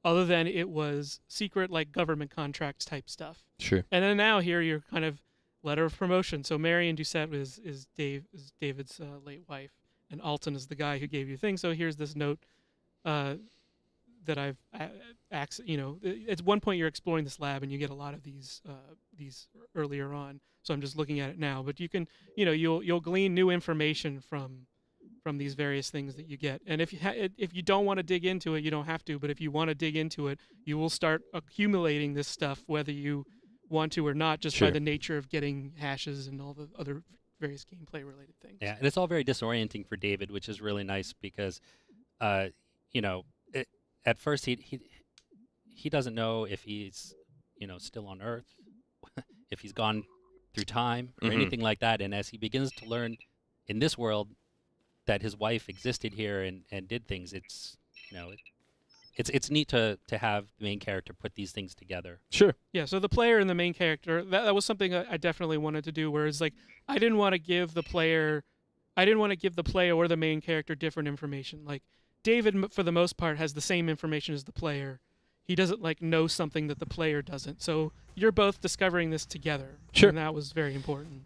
other than it was secret, like government contracts type stuff. Sure. And then now here you're kind of letter of promotion. So Marion Doucette is David's late wife, and Alton is the guy who gave you things. So here's this note that I've at one point you're exploring this lab and you get a lot of these earlier on. So I'm just looking at it now, but you can you'll glean new information from these various things that you get. And if you don't want to dig into it, you don't have to. But if you want to dig into it, you will start accumulating this stuff, whether you want to or not, just sure. by the nature of getting hashes and all the other various gameplay related things. Yeah, and it's all very disorienting for David, which is really nice because, at first he doesn't know if he's still on Earth, if he's gone through time or anything like that. And as he begins to learn in this world that his wife existed here and did things, it's neat to have the main character put these things together. Sure. Yeah, so the player and the main character, that was something I definitely wanted to do, whereas like I didn't want to give the player or the main character different information. Like David, for the most part, has the same information as the player. He doesn't know something that the player doesn't. So you're both discovering this together. Sure. And that was very important.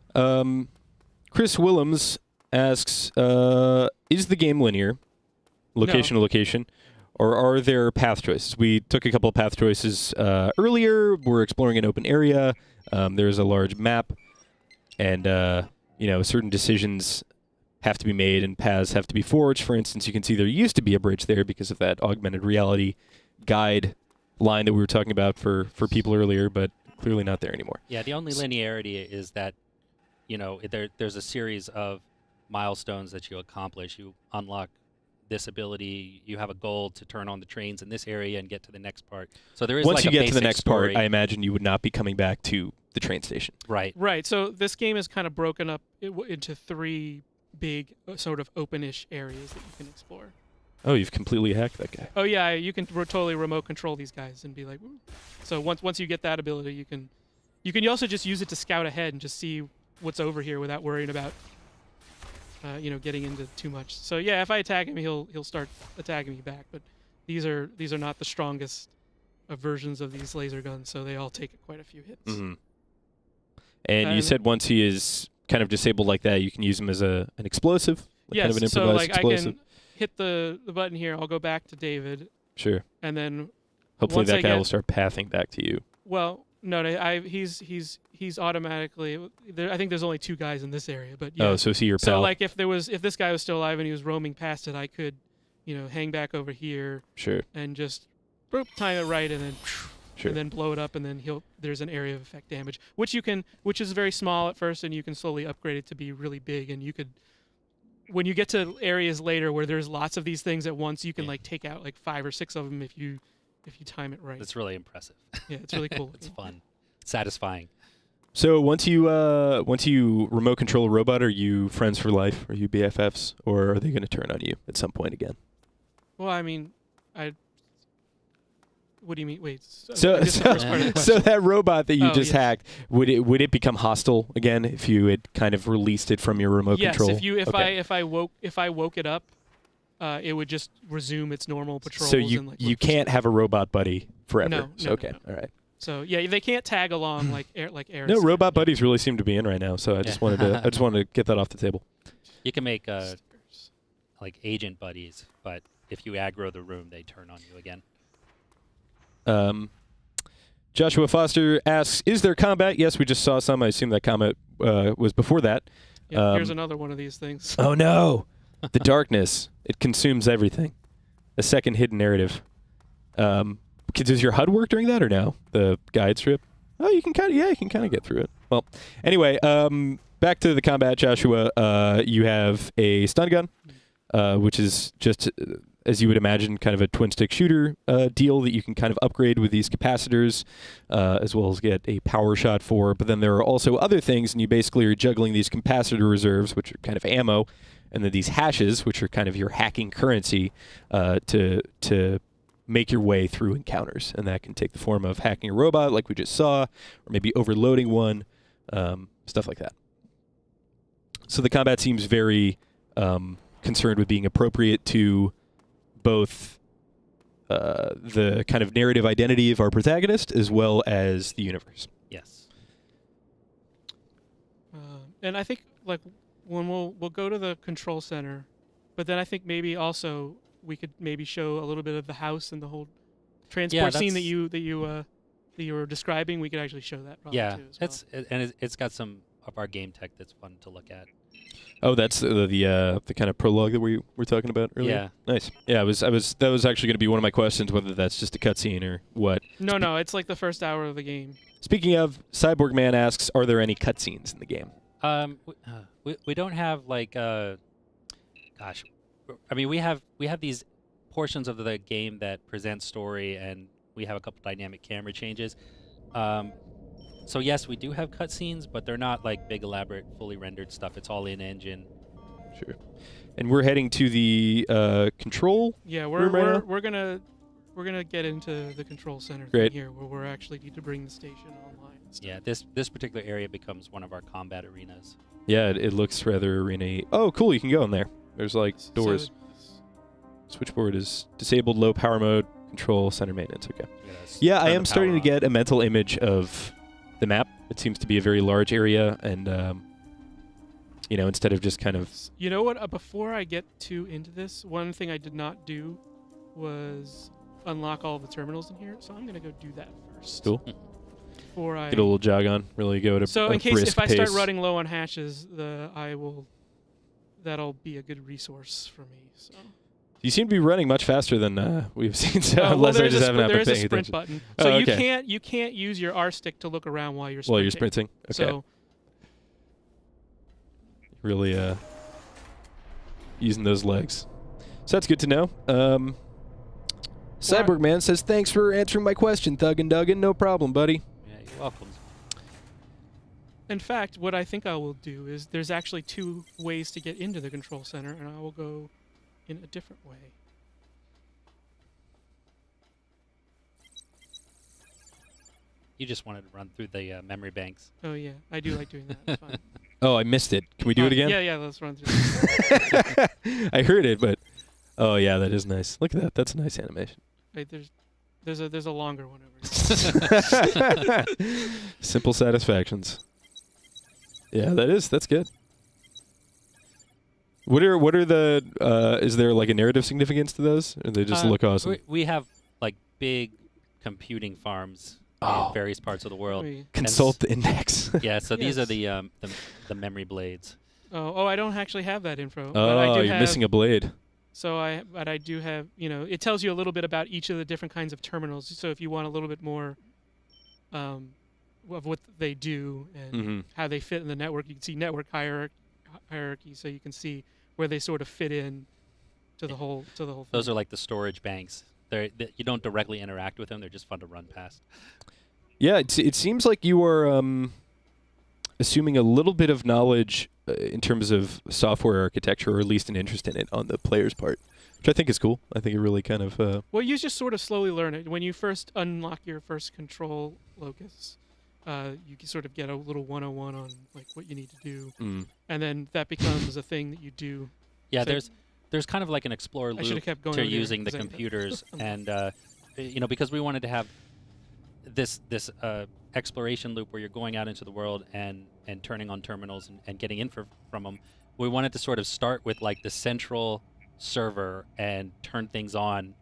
Chris Willems asks, is the game linear, location to location, or are there path choices? We took a couple of path choices earlier. We're exploring an open area. There's a large map, and certain decisions have to be made and paths have to be forged. For instance, you can see there used to be a bridge there because of that augmented reality guide line that we were talking about for people earlier, but clearly not there anymore. Yeah, the only linearity is that there's a series of milestones that you accomplish. You unlock this ability. You have a goal to turn on the trains in this area and get to the next part. So there is Once like you a get to the basic next story. part, I imagine you would not be coming back to the train station. Right. Right. So this game is kind of broken up into 3 big sort of open-ish areas that you can explore. Oh, you've completely hacked that guy. Oh yeah, you can totally remote control these guys and be like, woo. So once you get that ability, you can also just use it to scout ahead and just see what's over here without worrying about getting into too much. So yeah, if I attack him, he'll start attacking me back. But these are not the strongest versions of these laser guns, so they all take quite a few hits. Mm-hmm. And you said once he is kind of disabled like that, you can use him as an explosive, yes, kind of an improvised so like explosive. I can hit the button here. I'll go back to David, Sure. and then Hopefully once that I guy get- will start pathing back to you. well, no, he's automatically. I think there's only 2 guys in this area, but yeah. Oh, so is he your So pal? like if this guy was still alive and he was roaming past it, I could, hang back over here Sure. and just boop, time it right and then Sure. and then blow it up, and then there's an area of effect damage, which is very small at first, and you can slowly upgrade it to be really big, and you could, when you get to areas later where there's lots of these things at once, you can like take out like 5 or 6 of them if you time it right. It's really impressive. Yeah, it's really cool. It's fun, satisfying. So once you remote control a robot, are you friends for life? Are you BFFs, or are they going to turn on you at some point again? Well, I mean, what do you mean? Wait. So I missed the first part of the question. so that robot that you Oh, just yes. hacked, would it become hostile again if you had kind of released it from your remote yes, control? if I woke it up, it would just resume its normal patrols. So and, you like, you look for can't stuff. have a robot buddy forever. No, So, no, okay, no. all right. So yeah, they can't tag along like air. No, robot buddies really seem to be in right now. So I just wanted to get that off the table. You can make like agent buddies, but if you aggro the room, they turn on you again. Joshua Foster asks, "Is there combat?" Yes, we just saw some. I assume that comment was before that. Yeah, here's another one of these things. Oh no, the darkness! It consumes everything. A second hidden narrative. Does your HUD work during that or no? The guide strip? Oh, you can kind of get through it. Well, anyway, back to the combat, Joshua. You have a stun gun, which is just, as you would imagine, kind of a twin-stick shooter deal that you can kind of upgrade with these capacitors, as well as get a power shot for. But then there are also other things, and you basically are juggling these capacitor reserves, which are kind of ammo, and then these hashes, which are kind of your hacking currency, to make your way through encounters. And that can take the form of hacking a robot, like we just saw, or maybe overloading one, stuff like that. So the combat seems very concerned with being appropriate to both the kind of narrative identity of our protagonist as well as the universe. Yes. And I think like when we'll go to the control center, but then I think maybe also we could maybe show a little bit of the house and the whole transport scene that you were describing. We could actually show that probably Yeah, too as well. it's got some of our game tech that's fun to look at. Oh, that's the kind of prologue that we were talking about earlier? Yeah. Nice. Yeah, that was actually going to be one of my questions, whether that's just a cutscene or what. No, it's like the first hour of the game. Speaking of, Cyborg Man asks, are there any cutscenes in the game? We don't have like gosh, I mean we have these portions of the game that present story, and we have a couple dynamic camera changes. So yes, we do have cutscenes, but they're not like big, elaborate, fully rendered stuff. It's all in engine. Sure. And we're heading to the control. Yeah, room right now? we're gonna get into the control center Great. thing here, where we're actually need to bring the station online. And stuff. Yeah, this particular area becomes one of our combat arenas. Yeah, it looks rather arena-y. Oh, cool, you can go in there. There's like doors. Switchboard is disabled, low power mode, control, center maintenance. Okay. Yeah, I am starting to get a mental image of the map. It seems to be a very large area, and instead of just kind of. You know what? Before I get too into this, one thing I did not do was unlock all of the terminals in here, so I'm gonna go do that first. Cool. Before I Get a little jog on. Really go at a So a in case brisk if I start pace. running low on hashes, that'll be a good resource for me. So. You seem to be running much faster than we've seen. So Well, unless I there's just a haven't there been is a paying sprint attention. button, so Oh, okay. you can't use your R stick to look around while you're sprinting. While you're sprinting. Okay. So Really using those legs. So that's good to know. Cyborg Man says, thanks for answering my question, Thug and Duggan. No problem, buddy. Yeah, you're welcome. In fact, what I think I will do is there's actually 2 ways to get into the control center, and I will go in a different way. You just wanted to run through the memory banks. Oh, yeah. I do like doing that. It's fun. Oh, I missed it. Can we do it again? Yeah, let's run through. I heard it, but oh yeah, that is nice. Look at that. That's a nice animation. Wait, there's a longer one over here. Simple satisfactions. Yeah, that's good. What are the is there like a narrative significance to those? Or they just look awesome? We have like big computing farms in various parts of the world. Consult the index. Yeah, so these are Yes. the memory blades. Oh, I don't actually have that info. but Oh, I do you're have, missing a blade. But I do have, it tells you a little bit about each of the different kinds of terminals. So if you want a little bit more of what they do and how they fit in the network, you can see network hierarchy, so you can see where they sort of fit in to the whole thing. Those are like the storage banks. You don't directly interact with them. They're just fun to run past. Yeah, it seems like you are assuming a little bit of knowledge in terms of software architecture, or at least an interest in it on the player's part, which I think is cool. I think it really kind of... Well, you just sort of slowly learn it. When you first unlock your first control locus, you can sort of get a little 101 on like what you need to do, and then that becomes a thing that you do. Yeah, So- there's kind of like an explorer I should have loop kept going to over there using the 'cause I- computers, and because we wanted to have this exploration loop where you're going out into the world and turning on terminals and getting info from them. We wanted to sort of start with like the central server and turn things on,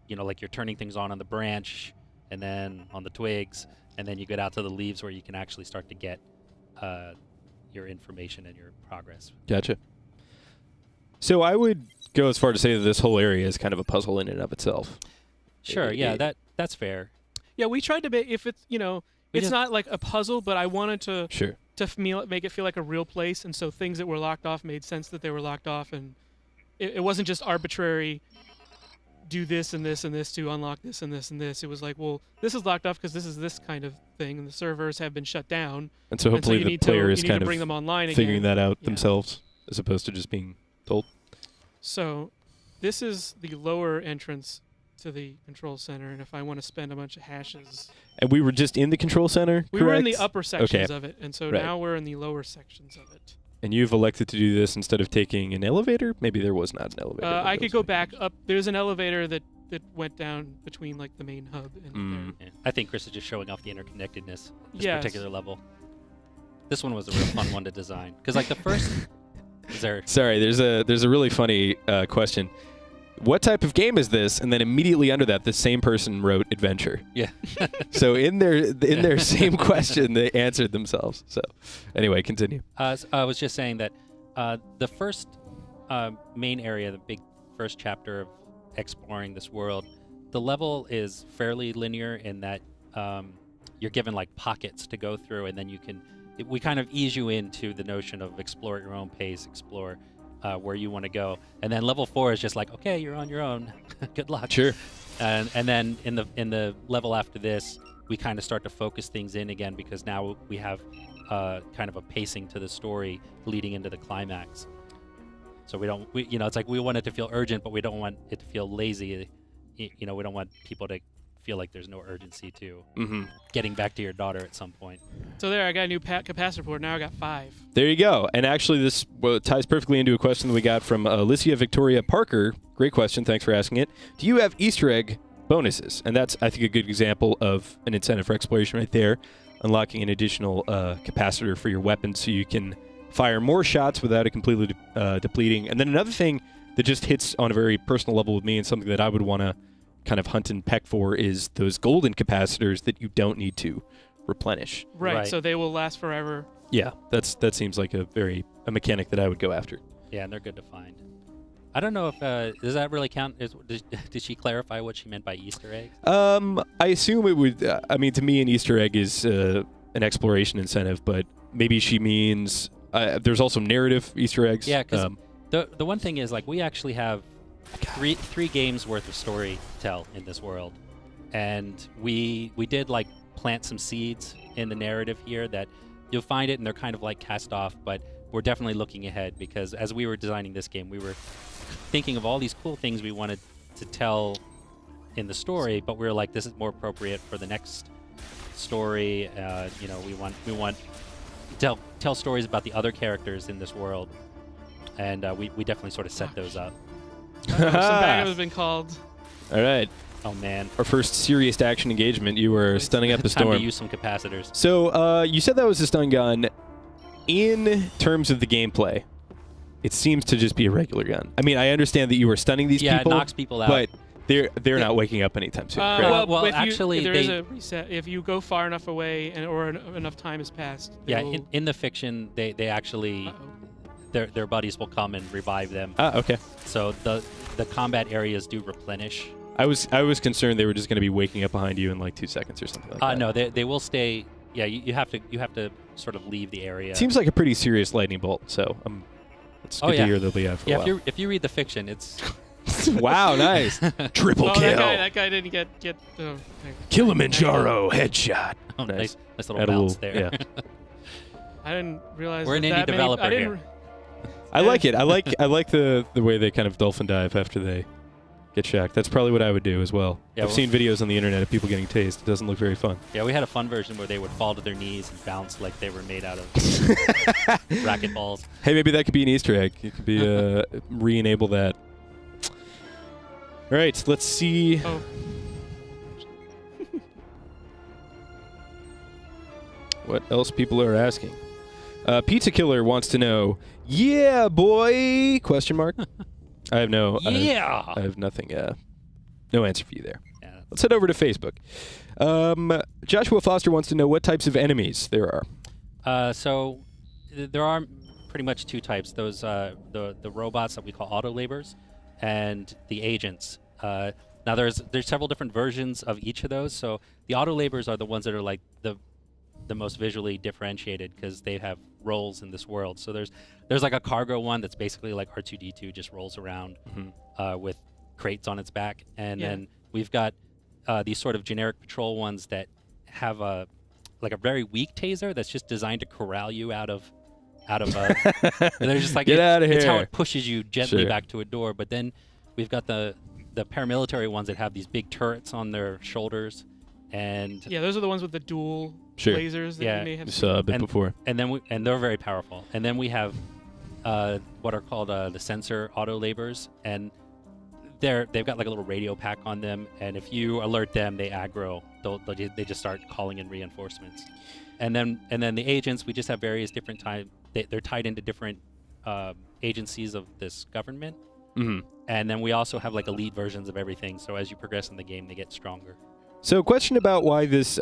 like you're turning things on the branch and then on the twigs, and then you get out to the leaves where you can actually start to get your information and your progress. Gotcha. So I would go as far to say that this whole area is kind of a puzzle in and of itself. Sure, yeah, that's fair. Yeah, we tried to make if it's it's just- not like a puzzle, but I wanted to Sure. make it feel like a real place, and so things that were locked off made sense that they were locked off, and it wasn't just arbitrary. Do this and this and this to unlock this and this and this. It was like, well, this is locked off because this is this kind of thing, and the servers have been shut down. And so hopefully you the need player to, is you need kind to of bring them online figuring again. that out Yeah. themselves, as opposed to just being told. So this is the lower entrance to the control center, and if I want to spend a bunch of hashes, And we were just in the control center, we were in the correct? upper sections Okay. of it, and so Right. now we're in the lower sections of it. And you've elected to do this instead of taking an elevator? Maybe there was not an elevator. that I could goes go like- back up. There's an elevator that went down between like the main hub and there. Yeah. I think Chris is just showing off the interconnectedness this Yes. particular level. This one was a real fun one to design because like the first is there Sorry, there's a really funny question. What type of game is this? And then immediately under that, the same person wrote adventure. yeah So in their same question, they answered themselves. So anyway, continue. I was just saying that the first main area, the big first chapter of exploring this world, the level is fairly linear in that you're given like pockets to go through, and then we kind of ease you into the notion of explore at your own pace, explore where you want to go, and then level 4 is just like, okay, you're on your own. Good luck. Sure. And then in the level after this, we kind of start to focus things in again because now we have kind of a pacing to the story leading into the climax. So it's like we want it to feel urgent, but we don't want it to feel lazy. We don't want people to feel like there's no urgency to getting back to your daughter at some point. So there, I got a new capacitor port. Now I got 5. There you go. And actually, this ties perfectly into a question that we got from Alicia Victoria Parker. Great question. Thanks for asking it. Do you have Easter egg bonuses? And that's, I think, a good example of an incentive for exploration right there. Unlocking an additional capacitor for your weapon so you can fire more shots without it completely depleting. And then another thing that just hits on a very personal level with me and something that I would want to kind of hunt and peck for is those golden capacitors that you don't need to replenish. Right. So they will last forever. Yeah, that seems like a mechanic that I would go after. Yeah, and they're good to find. I don't know if does that really count? Did she clarify what she meant by Easter eggs? I assume it would. I mean, to me, an Easter egg is an exploration incentive, but maybe she means there's also narrative Easter eggs. Yeah, because The one thing is, like, we actually have three games worth of story to tell in this world, and we did like plant some seeds in the narrative here that you'll find it, and they're kind of like cast off, but we're definitely looking ahead, because as we were designing this game, we were thinking of all these cool things we wanted to tell in the story, but we were like, this is more appropriate for the next story. You know, we want to tell stories about the other characters in this world, and we definitely sort of set those up. Some bag has been called. All right. Oh man, Our first serious action engagement. You were stunning up the time storm. to use some capacitors. So you said that was a stun gun. In terms of the gameplay, it seems to just be a regular gun. I mean, I understand that you were stunning these Yeah, people. it knocks people out. But they're not waking up anytime soon. correct? Well, if actually, there is they- a reset. If you go far enough away or enough time has passed. they Yeah, will- in the fiction, they actually Uh-oh. their buddies will come and revive them. Okay. So the combat areas do replenish. I was concerned they were just going to be waking up behind you in like 2 seconds or something like that. No, they will stay. Yeah, you have to sort of leave the area. Seems like a pretty serious lightning bolt. So it's good to hear they'll be out for a Yeah, while. if you read the fiction, it's Wow, nice. Triple Oh, kill. that guy didn't get. Oh, Kilimanjaro headshot. oh, Nice. nice little Had a bounce little- there. yeah. I didn't realize. We're an that indie many- developer I didn't here. re- I like it. I like the way they kind of dolphin dive after they get shacked. That's probably what I would do as well. Yeah, I've well- seen videos on the internet of people getting tased. It doesn't look very fun. Yeah, we had a fun version where they would fall to their knees and bounce like they were made out of racquetballs. Hey, maybe that could be an Easter egg. It could be re-enable that. All right, let's see. Oh, What else people are asking. Pizza Killer wants to know, yeah, boy, question mark. I have no, Yeah. I have nothing, no answer for you there. Yeah. Let's head over to Facebook. Joshua Foster wants to know what types of enemies there are. So there are pretty much two types. Those the robots that we call auto laborers, and the agents. Now there's several different versions of each of those. So the auto laborers are the ones that are like the most visually differentiated, because they have roles in this world. So there's like a cargo one that's basically like R2-D2, just rolls around with crates on its back, and Yeah. then we've got these sort of generic patrol ones that have a very weak taser that's just designed to corral you out of they're just like, Get outta it's how here. it pushes you gently Sure. back to a door. But then we've got the paramilitary ones that have these big turrets on their shoulders, and yeah, those are the ones with the dual Sure. lasers that Yeah. you may have. Saw a bit And- before. and they're very powerful. And then we have what are called the sensor auto laborers, and they've got like a little radio pack on them, and if you alert them, they aggro. They just start calling in reinforcements. And then the agents, we just have various different they're tied into different agencies of this government. Mm-hmm. And then we also have like elite versions of everything. So as you progress in the game, they get stronger. So, question about why this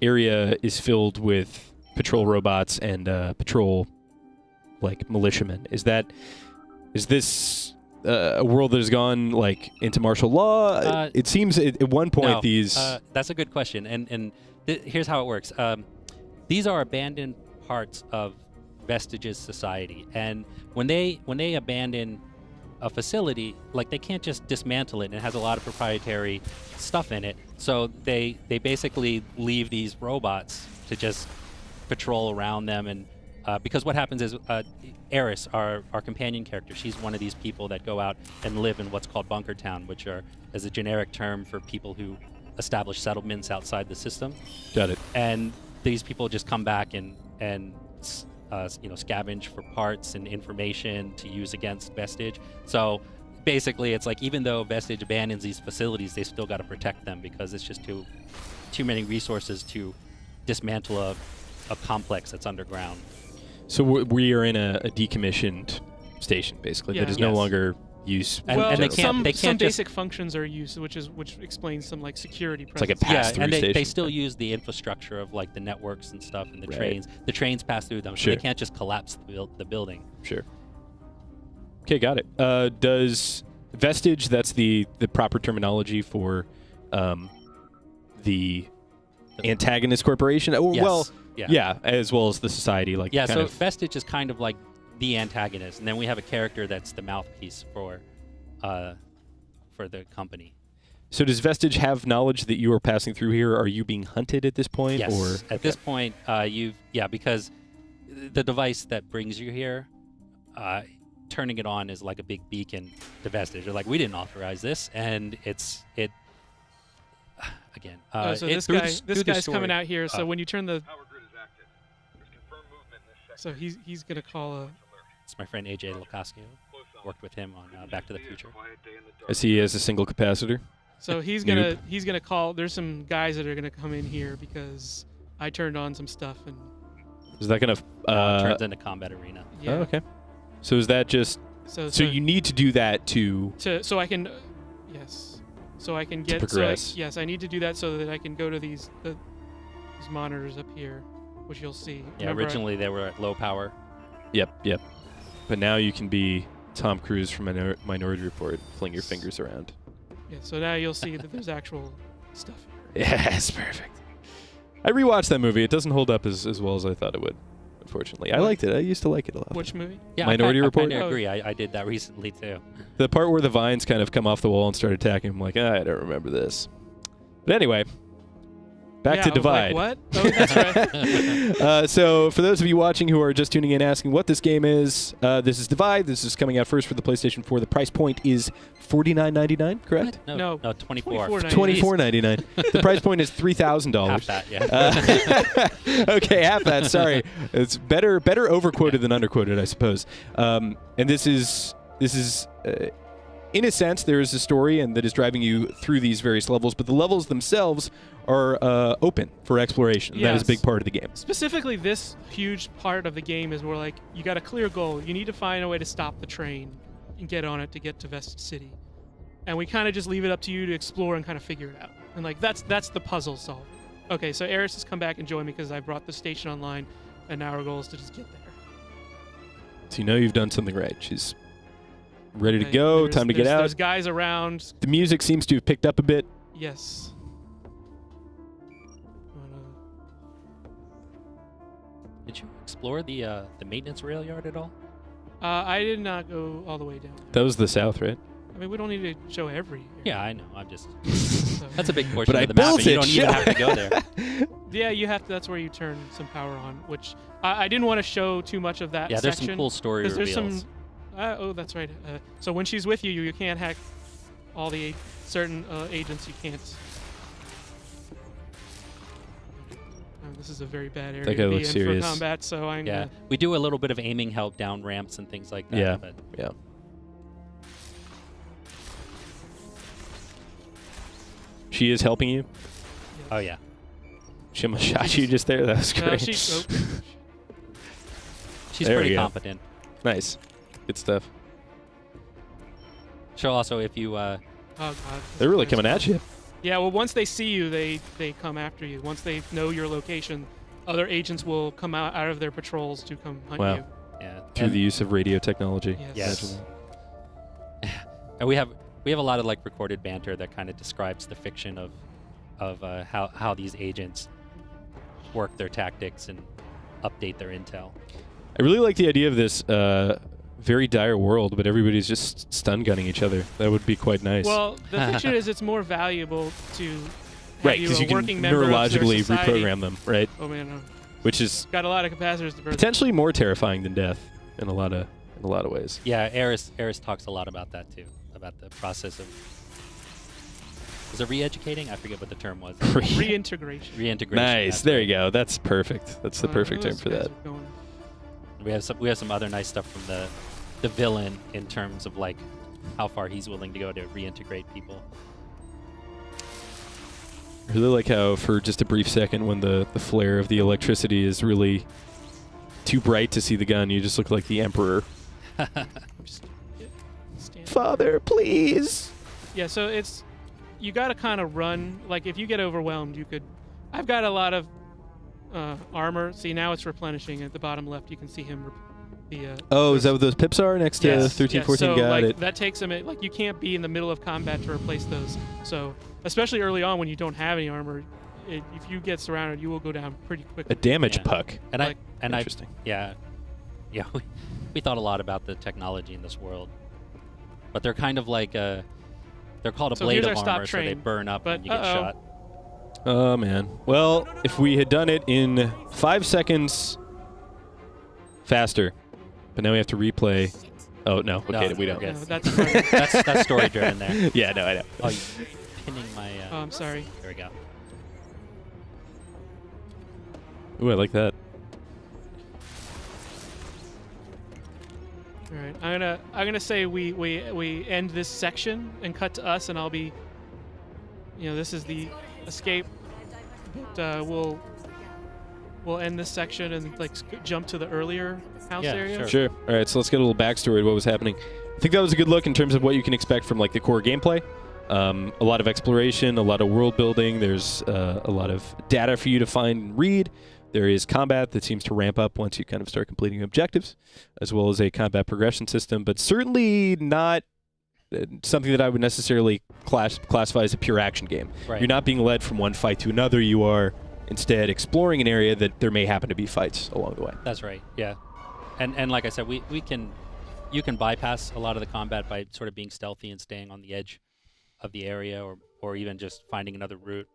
area is filled with patrol robots and patrol, like, militiamen. Is this a world that has gone, like, into martial law? It seems at one point No, these... that's a good question, and here's how it works. These are abandoned parts of Vestige's society, and when they abandon a facility, like, they can't just dismantle it, and it has a lot of proprietary stuff in it. So they basically leave these robots to just patrol around them, and because what happens is Eris, our companion character, she's one of these people that go out and live in what's called Bunker Town, which is a generic term for people who establish settlements outside the system. Got it. And these people just come back and scavenge for parts and information to use against Vestige. So basically, it's like, even though Vestige abandons these facilities, they still got to protect them, because it's just too many resources to dismantle a complex that's underground. So we are in a decommissioned station, basically, that Yeah. is no Yes. longer used. And- well, and they some can't just- basic functions are used, which explains some like security. It's like a presence. pass-through and they station. still use the infrastructure of like the networks and stuff, and the Right. trains. The trains pass through them, so Sure. they can't just collapse the building. Sure. Okay, got it. Does Vestige, that's the proper terminology for the antagonist corporation? Yes. Well, Yeah. yeah, as well as the society. Like, Yeah, kind so of, Vestige is kind of like the antagonist, and then we have a character that's the mouthpiece for the company. So does Vestige have knowledge that you are passing through here? Are you being hunted at this point? Yes. Or? At this point, because the device that brings you here, turning it on is like a big beacon to Vestige. They're like, we didn't authorize this, and again. So this guy's coming out here. So when you turn the Power grid is active. There's confirmed movement in this so sector. he's gonna call a. It's my friend AJ Lukascu. Worked with him on Back to the Future. I see he has a single capacitor. So he's gonna call. There's some guys that are gonna come in here because I turned on some stuff and. Is that going to... turns into combat arena. Yeah. Oh, okay. So is that just... So you need to do that to... So I can... yes. So I can get... progress. yes, I need to do that so that I can go to these monitors up here, which you'll see. Yeah, Remember originally they were at low power. Yep. But now you can be Tom Cruise from Minority Report, fling your fingers around. Yeah, so now you'll see that there's actual stuff here. Yes, perfect. I rewatched that movie. It doesn't hold up as well as I thought it would, unfortunately. I liked it. I used to like it a lot. Which movie? Yeah, Minority Report? I kind of agree. I did that recently too. The part where the vines kind of come off the wall and start attacking, I'm like, I don't remember this. But anyway, back to Divide. Like, what? Oh, that's right. So for those of you watching who are just tuning in asking what this game is, this is Divide. This is coming out first for the PlayStation 4. The price point is $49.99, correct? No, 24. $24.99. The price point is $3,000. Half that, yeah. Okay, half that. Sorry, it's better overquoted than underquoted, I suppose. And this is in a sense, there is a story and that is driving you through these various levels, but the levels themselves are open for exploration. Yes. That is a big part of the game. Specifically, this huge part of the game is where like you got a clear goal. You need to find a way to stop the train and get on it to get to Vestige City, and we kind of just leave it up to you to explore and kind of figure it out. And like that's the puzzle solving. Okay, so Eris has come back and joined me because I brought the station online, and now our goal is to just get there. So you know you've done something right. She's ready to Okay, go. Time to get out. There's guys around. The music seems to have picked up a bit. Yes. Did you explore the maintenance rail yard at all? I did not go all the way down. That was the south, right? I mean, we don't need to show every area. Yeah, I know. I'm just. So- That's a big portion But of I the map, built and you it, don't even have to go there. Yeah, you have to. That's where you turn some power on, which I didn't want to show too much of that Yeah, there's section. some cool story 'cause reveals. there's some. Oh, that's right. So when she's with you, you can't hack all the certain agents. You can't. This is a very bad area That guy to be looks in serious. for combat, so I'm Yeah, gonna. we do a little bit of aiming help down ramps and things like that. Yeah. But Yeah. She is helping you. oh yeah, She almost shot you just there. That was No, great. she's There we pretty go. competent. Nice. Good stuff. She'll also, if you Oh God. They're really coming at you. Yeah, well, once they see you, they come after you. Once they know your location, other agents will come out of their patrols to come hunt Wow. you. yeah, Through and, the use of radio technology. Yes. Yes. and we have a lot of like recorded banter that kind of describes the fiction of how these agents work their tactics and update their intel. I really like the idea of this very dire world, but everybody's just stun gunning each other. That would be quite nice. Well, the fiction is it's more valuable to have right, you because a you can working member of their neurologically society. reprogram them, right? Oh man, Which is got a lot of capacitors to burn. potentially more terrifying than death in a lot of ways. Yeah, Eris talks a lot about that too, about the process of. Was it re-educating? I forget what the term was. Reintegration. Reintegration. Nice. that's There right. you go. That's perfect. That's the perfect term Those for guys that. are going- We have some other nice stuff from the villain in terms of like how far he's willing to go to reintegrate people. I really like how for just a brief second when the flare of the electricity is really too bright to see the gun, you just look like the Emperor. Just stand. Father, please. Yeah, so you got to kind of run. Like if you get overwhelmed, you could. I've got a lot of armor. See, now it's replenishing. At the bottom left, you can see him. Oh, is that what those pips are next to 13, 14? So Got like it. that takes them. Like you can't be in the middle of combat to replace those. So especially early on when you don't have any armor, if you get surrounded, you will go down pretty quickly. A damage Yeah. puck. And Like- I Interesting. yeah We thought a lot about the technology in this world, but they're kind of like they're called a So blade here's of our stop armor, so they train, burn up but when you get shot. Oh, man. Well, if we had done it in 5 seconds faster, but now we have to replay. Oh, no. Okay, No, we don't. okay. No, that's That's story driven there. Yeah, no, I know. Oh, you're pinning my. Oh, I'm sorry. There we go. Ooh, I like that. All right, I'm gonna say we end this section and cut to us, and I'll be, this is the escape. But, we'll end this section and like jump to the earlier house Yeah, area. sure. Sure. All right, so let's get a little backstory of what was happening. I think that was a good look in terms of what you can expect from like the core gameplay. A lot of exploration, a lot of world building. There's a lot of data for you to find and read. There is combat that seems to ramp up once you kind of start completing objectives, as well as a combat progression system, but certainly not something that I would necessarily classify as a pure action game. Right. You're not being led from one fight to another. You are instead exploring an area that there may happen to be fights along the way. That's right. Yeah, and like I said, you can bypass a lot of the combat by sort of being stealthy and staying on the edge of the area, or even just finding another route.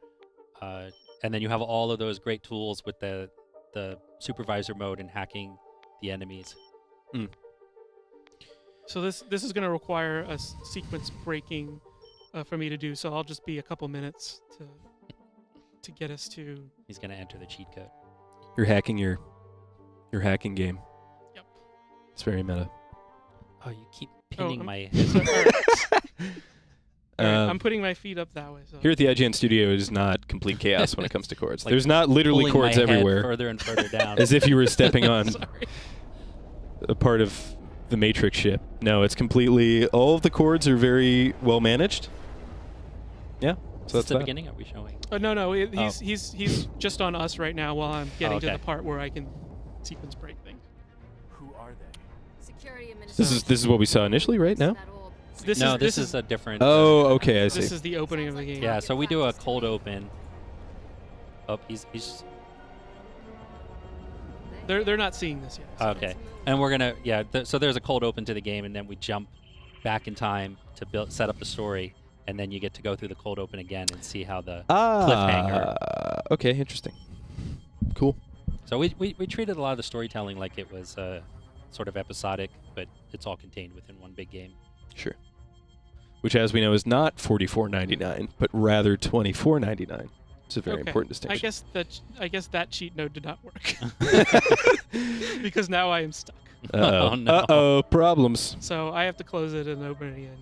And then you have all of those great tools with the supervisor mode and hacking the enemies. Mm. So this is going to require a sequence breaking for me to do. So I'll just be a couple minutes to get us to. He's going to enter the cheat code. You're hacking your hacking game. Yep. It's very meta. Oh, you keep pinning my. So, all right. All right, Um, I'm putting my feet up that way. So. Here at the IGN studio, it is not complete chaos when it comes to chords. Like There's not literally Pulling chords my head everywhere, further and further down. as if you were stepping on Sorry. a part of the Matrix ship. No, it's completely. All of the chords are very well managed. Yeah, so Is that's this the that. beginning? Are we showing? No, he's just on us right now while I'm getting to okay. the part where I can sequence break things. Who are they? Security This is what we saw initially, right now. This is a different. Oh, okay, I see. This is the opening of the game. Yeah, so we do a cold open. Oh, he's They're not seeing this yet. so- okay, and we're gonna so there's a cold open to the game, and then we jump back in time to set up the story, and then you get to go through the cold open again and see how the cliffhanger. Okay, interesting. Cool. So we treated a lot of the storytelling like it was sort of episodic, but it's all contained within one big game. Sure. Which, as we know, is not $44.99, but rather $24.99. It's a very Okay. important distinction. I guess that cheat node did not work because now I am stuck. Uh-oh. Oh, no. Uh-oh, problems. So I have to close it and open it again.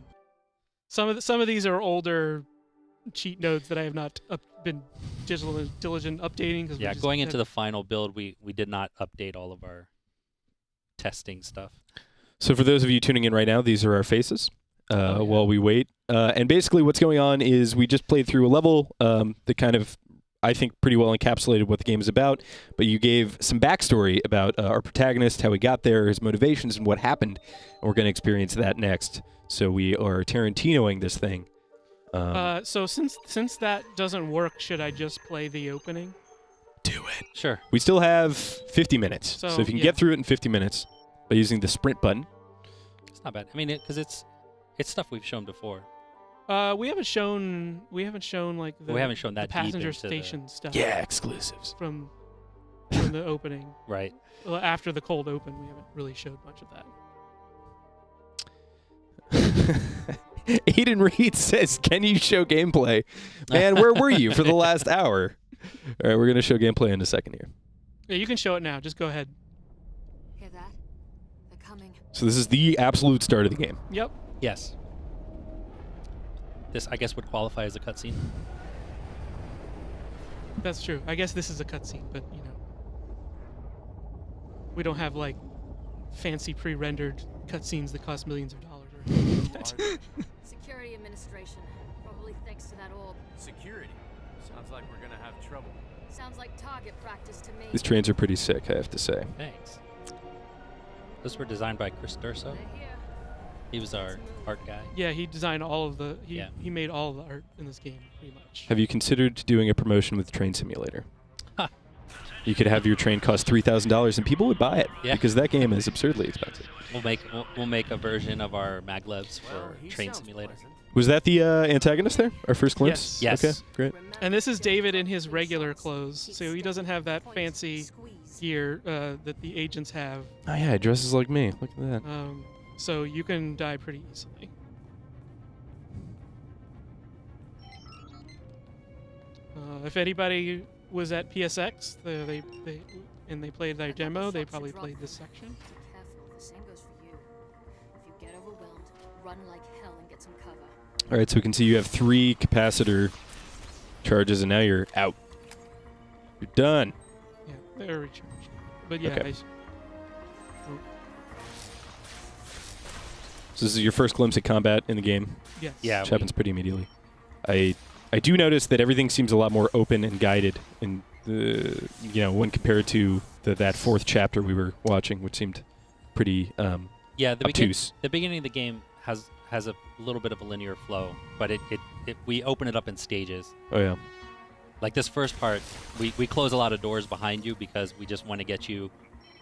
Some of these are older cheat nodes that I have not been diligent updating. Cause Yeah, going into the final build, we did not update all of our testing stuff. So for those of you tuning in right now, these are our faces yeah. while we wait. And basically what's going on is we just played through a level that kind of, I think, pretty well encapsulated what the game is about. But you gave some backstory about our protagonist, how he got there, his motivations, and what happened. And we're going to experience that next. So we are Tarantinoing this thing. So since that doesn't work, should I just play the opening? Do it. Sure. We still have 50 minutes. So if you can get through it in 50 minutes by using the sprint button. It's not bad. I mean, because it's stuff we've shown before. We haven't shown like the We haven't shown that the passenger deep into station stuff. Yeah, exclusives. From the opening. Right. Well, after the cold open, we haven't really showed much of that. Aiden Reed says, "Can you show gameplay?" Man, where were you for the last hour? All right, we're going to show gameplay in a second here. Yeah, you can show it now. Just go ahead. Hear that? They're coming. So this is the absolute start of the game. Yep. Yes. This, I guess, would qualify as a cutscene. That's true. I guess this is a cutscene, but we don't have like fancy pre-rendered cutscenes that cost millions of dollars or anything like that. Security administration. Probably thanks to that orb. Security. Sounds like we're gonna have trouble. Sounds like target practice to me. These trains are pretty sick, I have to say. Thanks. Those were designed by Chris Durso. They're here. He was our art guy. Yeah, he designed all of the. Yeah. He made all of the art in this game, pretty much. Have you considered doing a promotion with Train Simulator? You could have your train cost $3,000 and people would buy it Yeah. because that game is absurdly expensive. We'll make a version of our maglevs for He Train sounds Simulator. pleasant. Was that the antagonist there? Our first glimpse? Yes. Okay, great. And this is David in his regular clothes, so he doesn't have that fancy gear that the agents have. Oh yeah, he dresses like me. Look at that. So you can die pretty easily. If anybody was at PSX, they played their demo, they probably played this section. Be careful, the same goes for you. If you get overwhelmed, run like hell and get some cover. All right, so we can see you have 3 capacitor charges, and now you're out. You're done. Yeah, they're recharged. But yeah, Okay. So this is your first glimpse at combat in the game, yes. Yeah. which happens pretty immediately. I do notice that everything seems a lot more open and guided, in the when compared to that 4th chapter we were watching, which seemed pretty Yeah, obtuse. the beginning of the game has a little bit of a linear flow, but we open it up in stages. Oh yeah. Like this first part, we close a lot of doors behind you because we just want to get you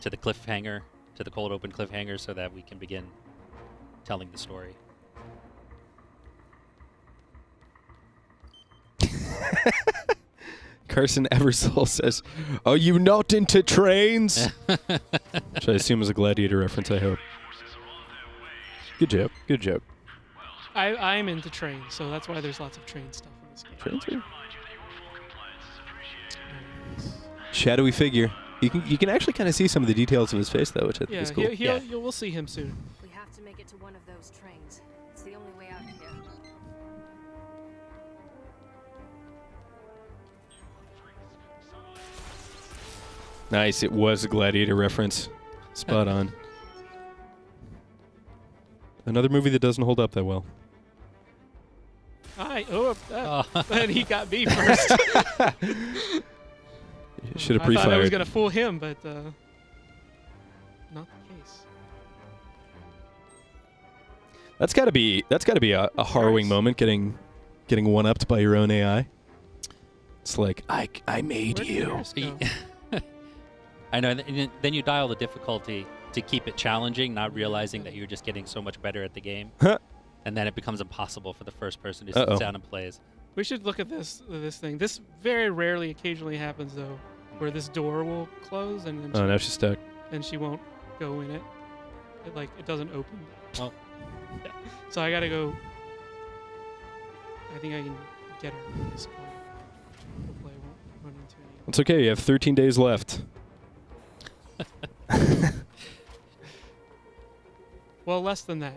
to the cliffhanger, to the cold open cliffhanger, so that we can begin telling the story. Carson Eversole says, "Are you not into trains?" Which I assume is a Gladiator reference, I hope. Good joke. Good joke. I'm into trains, so that's why there's lots of train stuff in this game. Trains are shadowy figure. You can actually kind of see some of the details of his face, though, which I think Yeah, is cool. we'll see him soon. We have to make it to one of those trains. It's the only way out of here. Nice. It was a Gladiator reference. Spot on. Another movie that doesn't hold up that well. And he got me first. Should have I thought I was pre-fired. gonna fool him, but not the case. That's got to be a harrowing Nice. moment, getting one-upped by your own AI. It's like, I made Where'd you. yours go? I know. And then you dial the difficulty to keep it challenging, not realizing that you're just getting so much better at the game, Huh. and then it becomes impossible for the first person who Uh-oh. sits down and plays. We should look at this thing. This very rarely, occasionally happens though, where this door will close and then Oh, now she's stuck. she won't go in it. It doesn't open. Well, Yeah. So I gotta go. I think I can get her in this corner. Hopefully I won't run into any. It's okay. You have 13 days left. Well, less than that.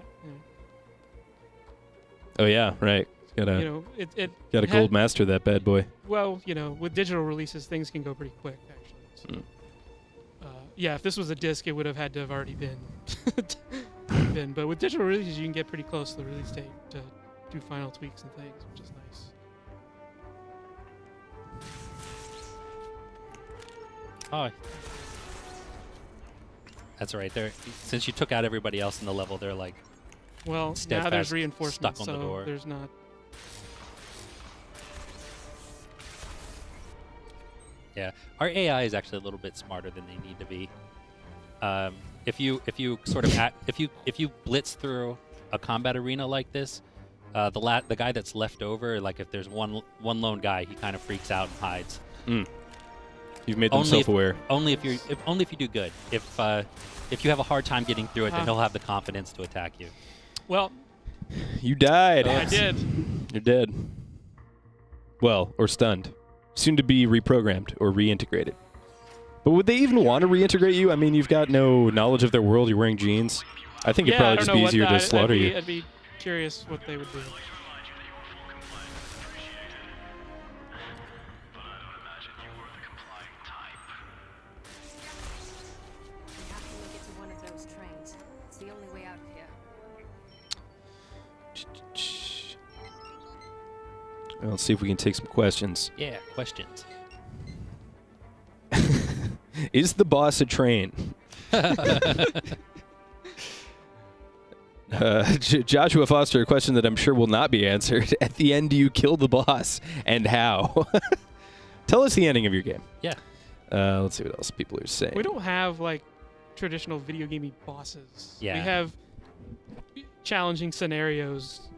Oh yeah, right. Gotta You know, it gotta had- gold master that bad boy. Well, with digital releases, things can go pretty quick, actually. So, yeah, if this was a disc, it would have had to have already been. But with digital releases, you can get pretty close to the release date to do final tweaks and things, which is nice. Oh, that's right. Since you took out everybody else in the level, they're like, Well, now Steadfast there's reinforcements, stuck on the so door. there's not. yeah. Our AI is actually a little bit smarter than they need to be. If you sort of if you blitz through a combat arena like this, the guy that's left over, like if there's one lone guy, he kind of freaks out and hides. You've made them self-aware. Only if you do good. If you have a hard time getting through it, then he'll have the confidence to attack you. Well, You died. I did. You're dead. Well, or stunned. Soon to be reprogrammed or reintegrated. But would they even want to reintegrate you? I mean, you've got no knowledge of their world. You're wearing jeans. I think it'd Yeah, I probably don't just know be what easier to that- slaughter you. I'd be curious what they would do. We have to make it to one of those trains. It's the only way out of here. Well, let's see if we can take some questions. Yeah. Questions. Is the boss a train? Joshua Foster, a question that I'm sure will not be answered. At the end, do you kill the boss, and how? Tell us the ending of your game. Yeah. Let's see what else people are saying. We don't have like traditional video gamey bosses. Yeah. We have challenging scenarios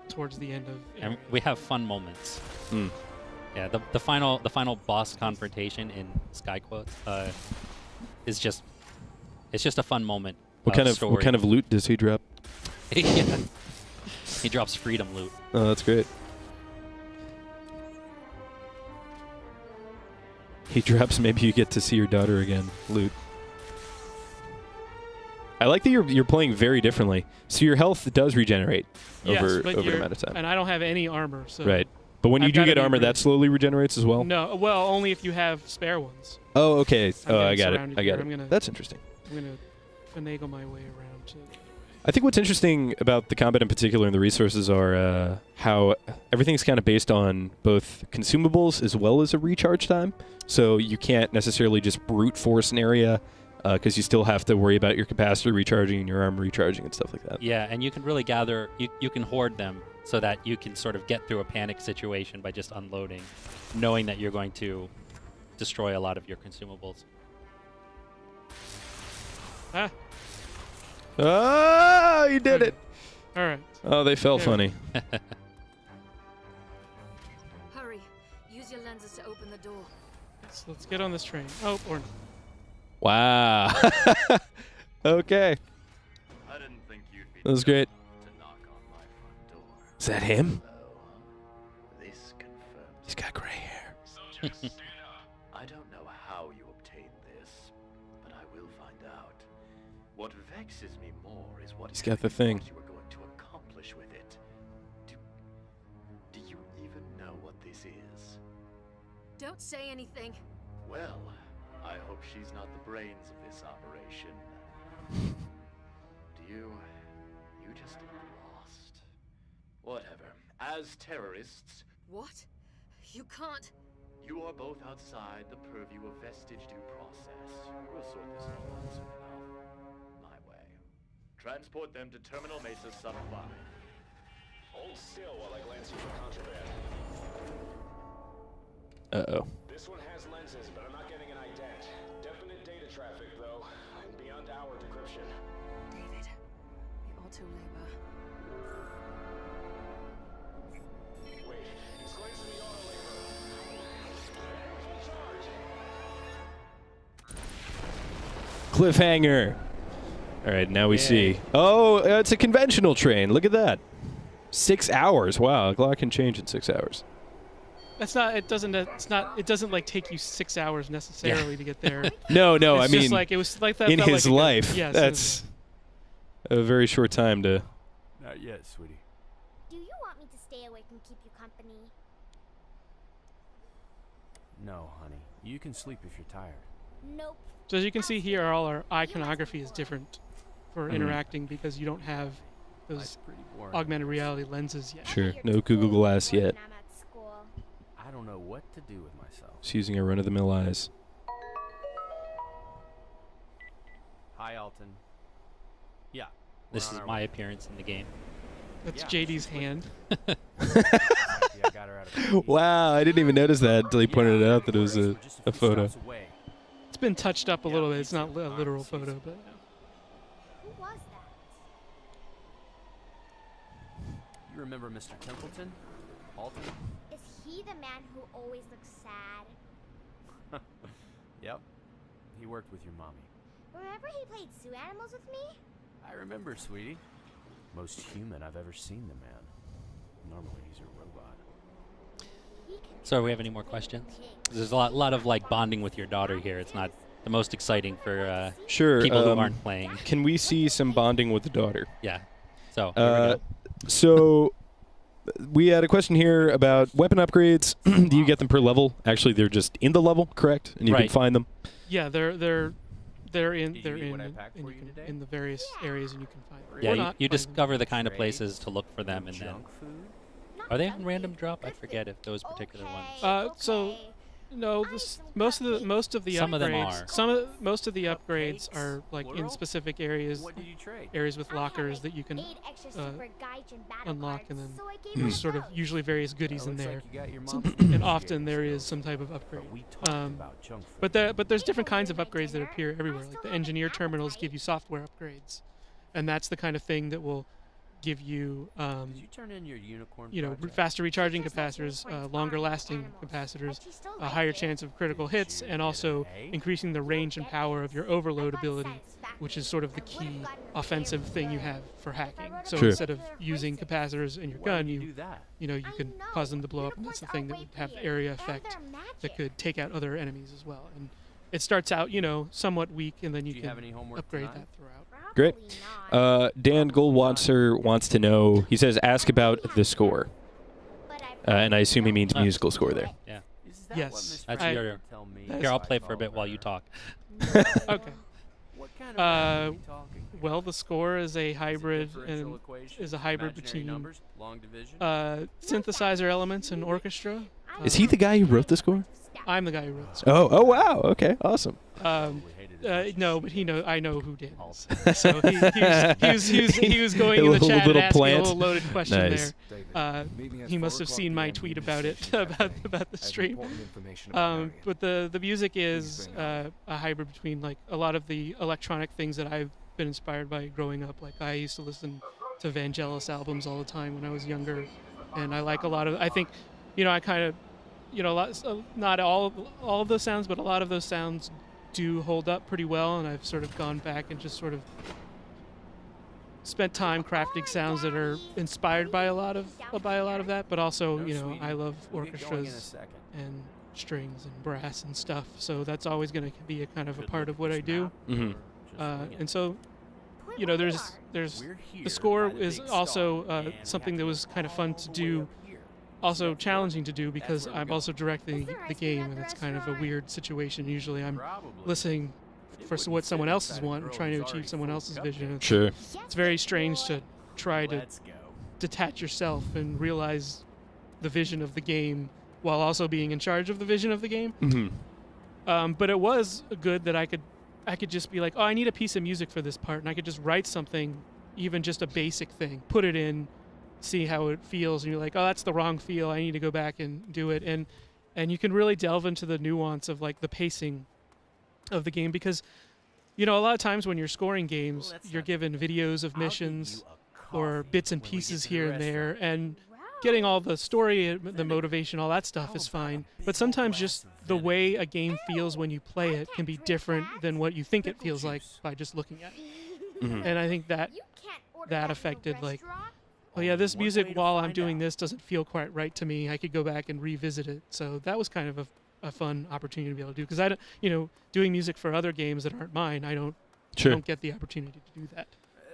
towards the end of. And we have fun moments. Mm. Yeah, the final boss confrontation in Sky Quotes is just a fun moment. What story. kind of loot does he drop? Yeah. He drops freedom loot. Oh, that's great. He drops maybe you get to see your daughter again loot. I like that you're playing very differently. So your health does regenerate over an amount of time. And I don't have any armor, so. Right. But when you I've do gotta get be armor, really- that slowly regenerates as well? No, well, only if you have spare ones. Oh, okay. I'm Oh, I getting got it. surrounded I got here. it. That's interesting. I'm gonna finagle my way around to. I think what's interesting about the combat in particular and the resources are how everything's kind of based on both consumables as well as a recharge time. So you can't necessarily just brute force an area because you still have to worry about your capacitor recharging and your armor recharging and stuff like that. Yeah, and you can really gather. You can hoard them so that you can sort of get through a panic situation by just unloading, knowing that you're going to destroy a lot of your consumables. Ah, Oh, you did it! all right. Oh, they fell Yeah. funny. Hurry. Use your lenses to open the door. So let's get on this train. Oh, or Wow. Okay. I didn't think you'd be That was great. to knock on my front door. Is that him? This confirms. He's got gray hair. Subjects, stand up. I don't know how you obtained this, but I will find out. What vexes me more is what He's got the thing. you were going to accomplish with it. Do you even know what this is? Don't say anything. Well, I hope she's not the brains of this operation. You just lost. Whatever. As terrorists, What? You can't. you are both outside the purview of vestige due process. We'll sort this all out soon enough. My way. Transport them to Terminal Mesa Sub 5. Hold still while I glance you for contraband. Uh-oh. This one has lenses, but I'm not getting an ident. Definite data traffic, though, and beyond our decryption. David, the auto labor. Wait, he's glancing the auto labor. Cliffhanger. All right, now we see. Oh, it's a conventional train. Look at that. 6 hours. Wow, a lot can change in 6 hours. that's not. It doesn't. It's not. It doesn't like take you 6 hours necessarily to get there. No, It's I just mean, like it was like that. in felt his like life, yes, that's a very short time to. Not yet, sweetie. Do you want me to stay awake and keep you company? No, honey. You can sleep if you're tired. Nope. So as you can see here, all our iconography is different for Mhm. interacting because you don't have those Life's pretty boring. augmented reality lenses yet. Sure, You're no too Google Glass bored yet. when I'm at school. I don't know what to do with myself. Just using a run-of-the-mill eyes. Hi, Alton. Yeah. This is my appearance in the game. That's Yeah, JD's she's with- hand. I got her out of the Wow, I didn't even notice that until he pointed it out that it was We're a just few photo. stops away. It's been touched up a Yeah, little bit. me It's not too. a literal Alright, photo, see. but Who was that? You remember Mr. Templeton? Alton? Is he the man who always looks sad? Yep. He worked with your mommy. Remember he played zoo animals with me? I remember, sweetie. Most human I've ever seen the man. Normally he's a robot. He can So, do we have any more questions? There's a lot of like bonding with your daughter here. It's not the most exciting for Sure. people who aren't playing. Can we see some bonding with the daughter? Yeah. So, here we go. So we had a question here about weapon upgrades. Do you get them per level? Actually, they're just in the level, correct? And you can Right. find them. yeah, they're in Did they're you in eat what I packed and for you you can- today? in the various areas and you can find them. Yeah, Or you, not you find them. discover the kind of Trade, places to look for them, and then Junk food? Not are they on junky. random drop? I Good forget food. if those particular ones. So- Okay. No, most of the Some of them upgrades. are. Most of the upgrades are like in Plural? specific areas, What did you trade? areas with lockers that you can 8 extra uh, super Gaijin battle unlock, cards, and then so I gave there's you sort of those. usually various goodies in Looks there. like you got your Some- mom's and often appreciating there is skills. some type of upgrade. But we talked about junk food. But there's different kinds of upgrades that appear everywhere. Like the engineer terminals give you software upgrades, and that's the kind of thing that will give you Did you turn in your unicorn project? faster recharging Teachers let capacitors, unicorns longer farm lasting animals, capacitors, but she still a liked higher it. chance of critical Did hits, you and get also an A? increasing the range and power of your overload I got ability, satisfaction. which is sort of the I would've key gotten a offensive very thing you good. have for But if I hacking. wrote So Sure. instead of about the using races, capacitors in your Why gun, would you you do that? you I can know, cause them to blow up, and that's the unicorns thing that are would way have prettier, area and effect they're that magic. could take out other enemies as well. And it starts out, somewhat weak, and then you Do you can have any homework upgrade tonight? that throughout. Great. Probably not. Dan Goldwasser wants to know. He says, "Ask about the score," But I and I assume he means musical score there. Yeah. Is that Yes. what Miss That's Frank your- would tell me That's- Here, I'll if I play for a called bit while you her? talk. Okay. What kind of math are we Uh, talking here? Well, the score is a Is it hybrid differential and equation, is a hybrid imaginary between numbers, long division? synthesizer elements and orchestra. Is he the guy who wrote the score? I'm the guy who wrote the score. Oh, wow. Okay, awesome. Um, Probably hated it as much no, as but you. I know who did. So he was going in the Little- chat and little asking plant. a little loaded question Nice. there. He must have seen my tweet about it about the stream. But the music is a hybrid between like a lot of the electronic things that I've been inspired by growing up. Like I used to listen to Vangelis albums all the time when I was younger, and I like a lot of. I think, I kind of, not all of those sounds, but a lot of those sounds do hold up pretty well, and I've sort of gone back and just sort of spent time crafting sounds that are inspired by a lot of that, but also No, sweetie. I love We'll get going in a orchestras second. and strings and brass and stuff, so that's always going to be a kind of a Should part look of what at I this do. map Mhm. or just wing it? And so there's We're here the score by the is big also star, and we something have that to was go kind of fun all to the way do, up here. also Step challenging to do That's because where we're I'm going. also directing Is there the ice cream game, at and the it's kind of a restaurant? weird situation. Usually I'm Probably. listening It for wouldn't what fit someone else inside is a wanting, girl trying to who's achieve already someone full of else's vision. cupcakes. Sure. It's very strange to try to Let's go. detach yourself and realize the vision of the game while also being in charge of the vision of the game. Mm-hmm. But it was good that I could just be like, oh, I need a piece of music for this part, and I could just write something, even just a basic thing, put it in, see how it feels, and you're like, oh, that's the wrong feel. I need to go back and do it, and you can really delve into the nuance of like the pacing of the game, because a lot of times when you're scoring games, Well, that's you're not- given videos of I'll get missions you a or coffee bits and when we get pieces to the here and there, restaurant. and getting all the story, the motivation, all that stuff How is about a fine. big But sometimes glass just of the vinegar? way a game feels when you play it can be different than what you think it Pickle feels like juice. by just looking at it. Mhm. And I think that, You can't order that that in a affected, like, restaurant. oh yeah, this Only one music way to while I'm find doing out. this doesn't feel quite right to me. I could go back and revisit it. So that was kind of a fun opportunity to be able to do, because I don't, doing music for other games that aren't mine, I don't get the opportunity to do that.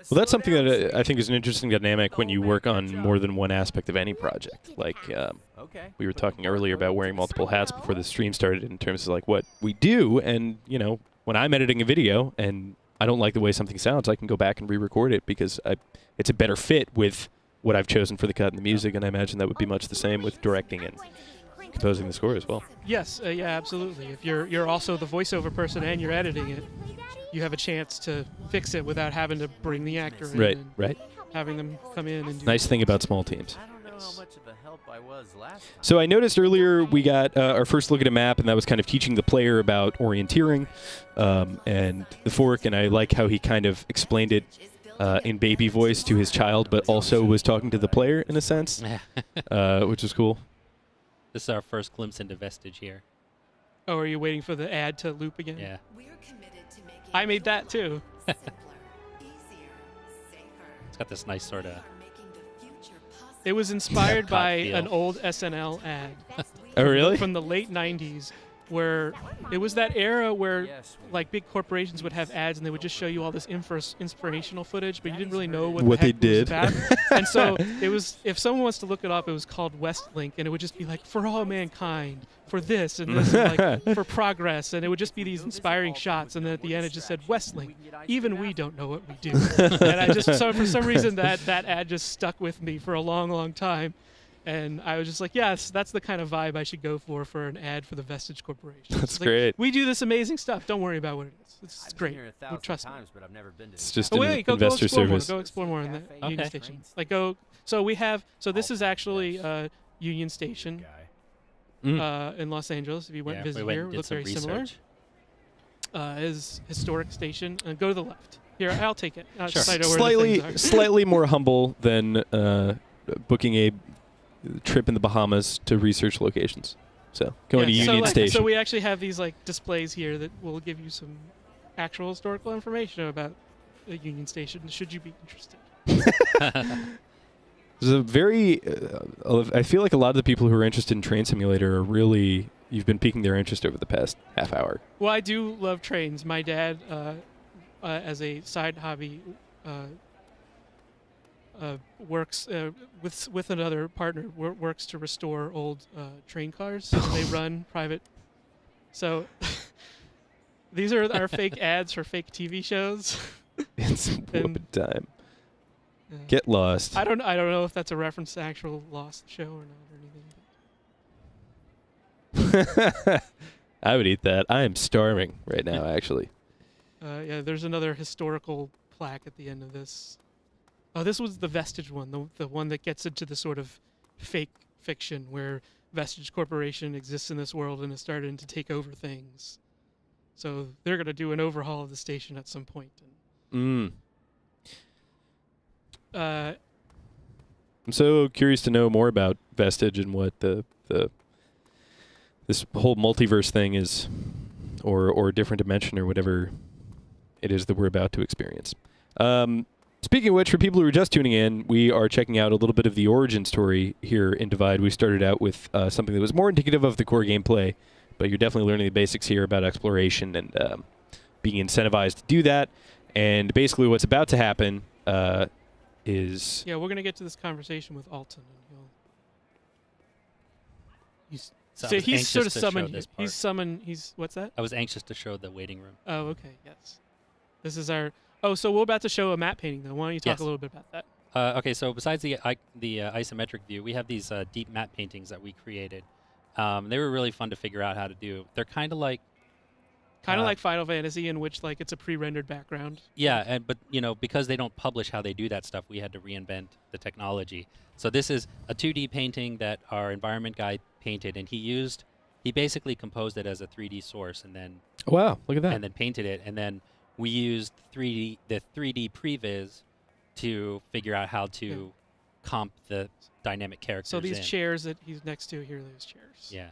Well, that's something that I think is an interesting dynamic when you work on more than one aspect of any project. Like Okay. we were talking earlier about wearing multiple hats before the stream started in terms of like what we do, and when I'm editing a video and I don't like the way something sounds, I can go back and re-record it because it's a better fit with what I've chosen for the cut and the music, and I imagine that would be much the same with directing and composing the score as well. Yes, yeah, absolutely. If you're also the voiceover person and you're editing it, you have a chance to fix it without having to bring the actor in Right, and right. having them come in and do Nice thing about small teams. I don't know how much of a help I was last time. So I noticed earlier we got our first look at a map, and that was kind of teaching the player about orienteering and the fork, and I like how he kind of explained it in baby voice to his child, but also was talking to the player in a sense, which is cool. This is our first glimpse into Vestige here. Oh, are you waiting for the ad to loop again? Yeah. I made that too. It's got this nice sort of... It was inspired Epcot by feel. an old SNL ad Oh, really? from the late 90s, where it was that era where Yes, we- like big corporations would have ads and they would just show you all this inspirational footage, but you didn't really know What what they the heck it was did. about. And so it was, if someone wants to look it up, it was called Westlink, and it would just be like, for all mankind, for this and this, and like for progress, and it would just be these inspiring shots, and then at the end it just said Westlink. Even we don't know what we do. And I just, so for some reason that ad just stuck with me for a long, long time. And I was just like, yes, that's the kind of vibe I should go for an ad for the Vestige Corporation. That's It's like, great. we do this amazing stuff. Don't worry about what it is. It's I've great. been here Well, trust me. times, but I've never been to It's this just Oh, an wait, go investor explore service. more. Go explore more in the Cafe. Union Okay. Station. Like go. So we have. So this Oh, is actually yes. Union Station guy. in Los Angeles. If you went Yeah, and visited we went here, and it did looks some very similar. research. Is historic station. Go to the left. Here, I'll take it. Sure. So I know where the things are. Slightly more humble than booking a trip in the Bahamas to research locations. So going to Yeah, Union so Station. So we actually have these like displays here that will give you some actual historical information about the Union Station. Should you be interested? There's a very, I feel like a lot of the people who are interested in Train Simulator are really, you've been piquing their interest over the past half hour. Well, I do love trains. My dad, as a side hobby, works with another partner. Works to restore old train cars. They run private. So these are our fake ads for fake TV shows. It's And- whooping time. Uh, Get lost. I don't know if that's a reference to actual Lost show or not or anything. I would eat that. I am starving right now, actually. Yeah, there's another historical plaque at the end of this. Oh, this was the Vestige one, the one that gets into the sort of fake fiction where Vestige Corporation exists in this world and is starting to take over things. So they're going to do an overhaul of the station at some point. Mm. Uh, I'm so curious to know more about Vestige and what this whole multiverse thing is, or different dimension or whatever it is that we're about to experience. Speaking of which, for people who are just tuning in, we are checking out a little bit of the origin story here in Divide. We started out with something that was more indicative of the core gameplay, but you're definitely learning the basics here about exploration and being incentivized to do that. And basically what's about to happen is... yeah, we're going to get to this conversation with Alton. And So I so was he's anxious sort of to show summoned. this He's part. summoned. What's that? I was anxious to show the waiting room. Oh, okay, yes. This is our. Oh, so we're about to show a map painting, though. Why don't you talk Yes. a little bit about that? Okay, so besides the isometric view, we have these deep map paintings that we created. They were really fun to figure out how to do. They're kind of like Kind of like Final Fantasy, in which like it's a pre-rendered background. yeah, but because they don't publish how they do that stuff, we had to reinvent the technology. So this is a 2D painting that our environment guy painted, and he basically composed it as a 3D source, and then Wow, look at that. and then painted it, and then we used the 3D previs to figure out how to comp the dynamic characters. So these in. chairs that he's next to here, those chairs. Yeah.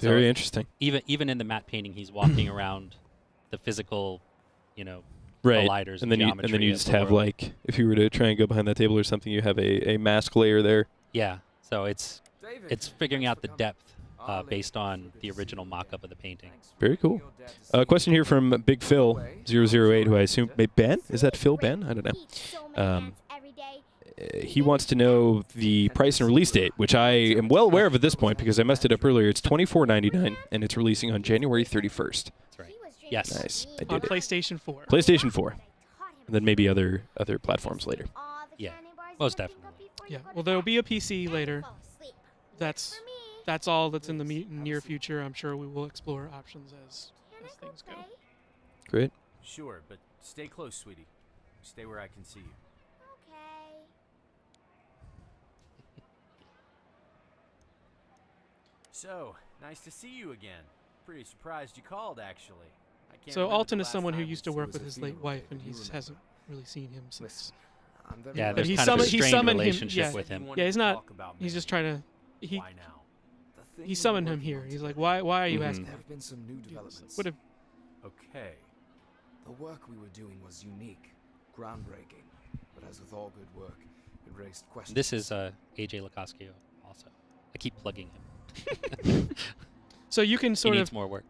Very So interesting. Even in the matte painting, he's walking around the physical, Right. colliders And then geometry you of just the have world. like, if you were to try and go behind that table or something, you have a mask layer there. Yeah. So it's figuring out the depth based on the original mock-up of the painting. Very cool. Question here from Big Phil 008, who I assume Ben? Is that Phil Ben? I don't know. He wants to know the price and release date, which I am well aware of at this point because I messed it up earlier. It's $24.99 and it's releasing on January 31st. That's right. Yes. Nice. I On did it. PlayStation 4. PlayStation 4. And then maybe other platforms later. Yeah, most definitely. Yeah. Well, there'll be a PC later. That's all that's in the near future. I'm sure we will explore options as things go. Great. Sure, but stay close, sweetie. Stay where I can see you. Okay. So, nice to see you again. Pretty surprised you called, actually. I can't So remember Alton the is last someone who time used we to work spoke. with his late wife, and he hasn't really seen him since. Yeah, But there's he kind of a summoned- he strained summoned him- relationship yeah. with him. Yeah, he's not. Talk about He's me. just trying to. Why now? He summoned him here. He's like, why are you Mhm. asking? There have been some new developments. What if? Okay. The work we were doing was unique, groundbreaking, but as with all good work, it raised questions. This is AJ Lacoscio also. I keep plugging him. So you can He sort needs of more work.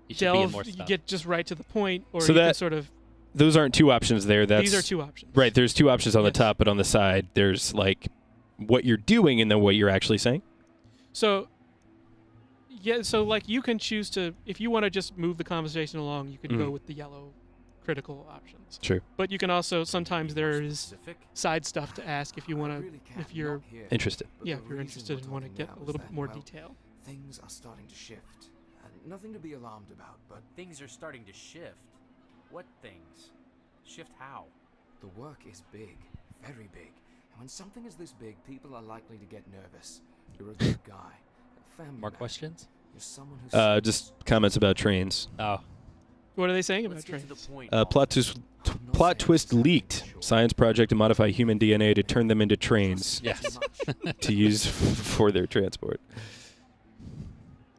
He should be in delve, more you stuff. get just right to the point, or So you can that- sort of. Those aren't two options there. These are two options. Right, there's two options on Yes. the top, but on the side, there's like what you're doing and then what you're actually saying. So. Yeah, so like you can choose to, if you want to just move the conversation along, you can go with the yellow critical options. Sure. But you can also sometimes there is Specific? side stuff to ask if you want to, if you're Interested. yeah, if you're interested and want to get a little bit more detail. Things are starting to shift, and nothing to be alarmed about, but Things are starting to shift. What things? Shift how? the work is big, very big. And when something is this big, people are likely to get nervous. You're a good guy, a family More man. questions? You're someone who Just comments about trains. Oh, What are they saying about Let's get to trains? the point. Plot twist leaked. Science project to modify human DNA to turn them into trains yes. to use for their transport.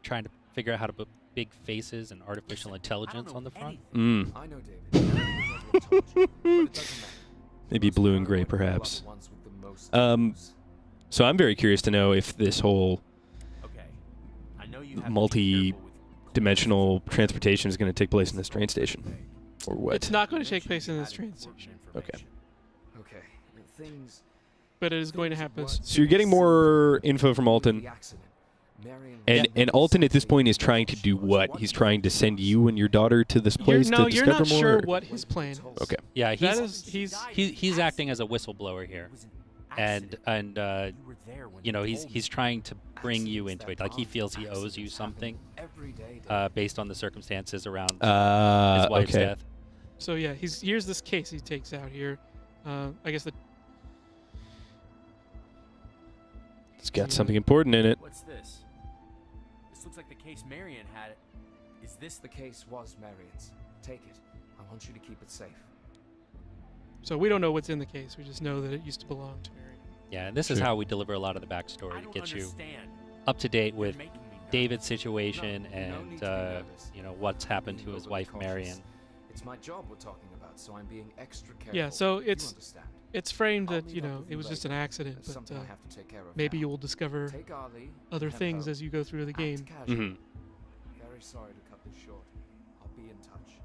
Trying to figure out how to put big faces and artificial intelligence on the front. Mm. I know, David. I know what I told you, but it doesn't matter. Maybe Most blue of and our gray, own people are the perhaps. ones with the most Um, to lose. So I'm very curious to know if this whole Okay. I know you have to be careful with multi-dimensional transportation is going to take place in this train station, or what? It's not going to take place in this train station, Okay. Okay, things. but it is going to happen. So you're getting more info from Alton, The accident. Marion and Alton at this point is trying to do what? He's trying to send you and your daughter to this place No, to you're discover not more. sure or- what his plan is. Okay. Yeah, That he's is, he's acting as a whistleblower here, and you know he's trying to bring you into it. Like he feels he owes you something every day. based on the circumstances around his Uh, wife's okay. death. So yeah, here's this case he takes out here. I guess It's got something important in it. What's this? This looks like the case Marion had. Is this The case was Marion's. Take it. I want you to keep it safe. so we don't know what's in the case. We just know that it used to belong to Mary. Yeah, and this is Sure. how we deliver a lot of the I backstory to don't get you understand. up to date You're with making me nervous. David's situation No and need to be nervous. you know what's happened to Being his overly wife cautious. Marion. It's my job we're talking about, so I'm being extra careful. Yeah, so You it's understand. it's framed I'll that meet up with it you was just an later. accident, There's but something I have to take care of maybe now. you will discover Take Ali, other head things home. as you go through the Act game. casual. Mhm. Very sorry to cut this short. I'll be in touch.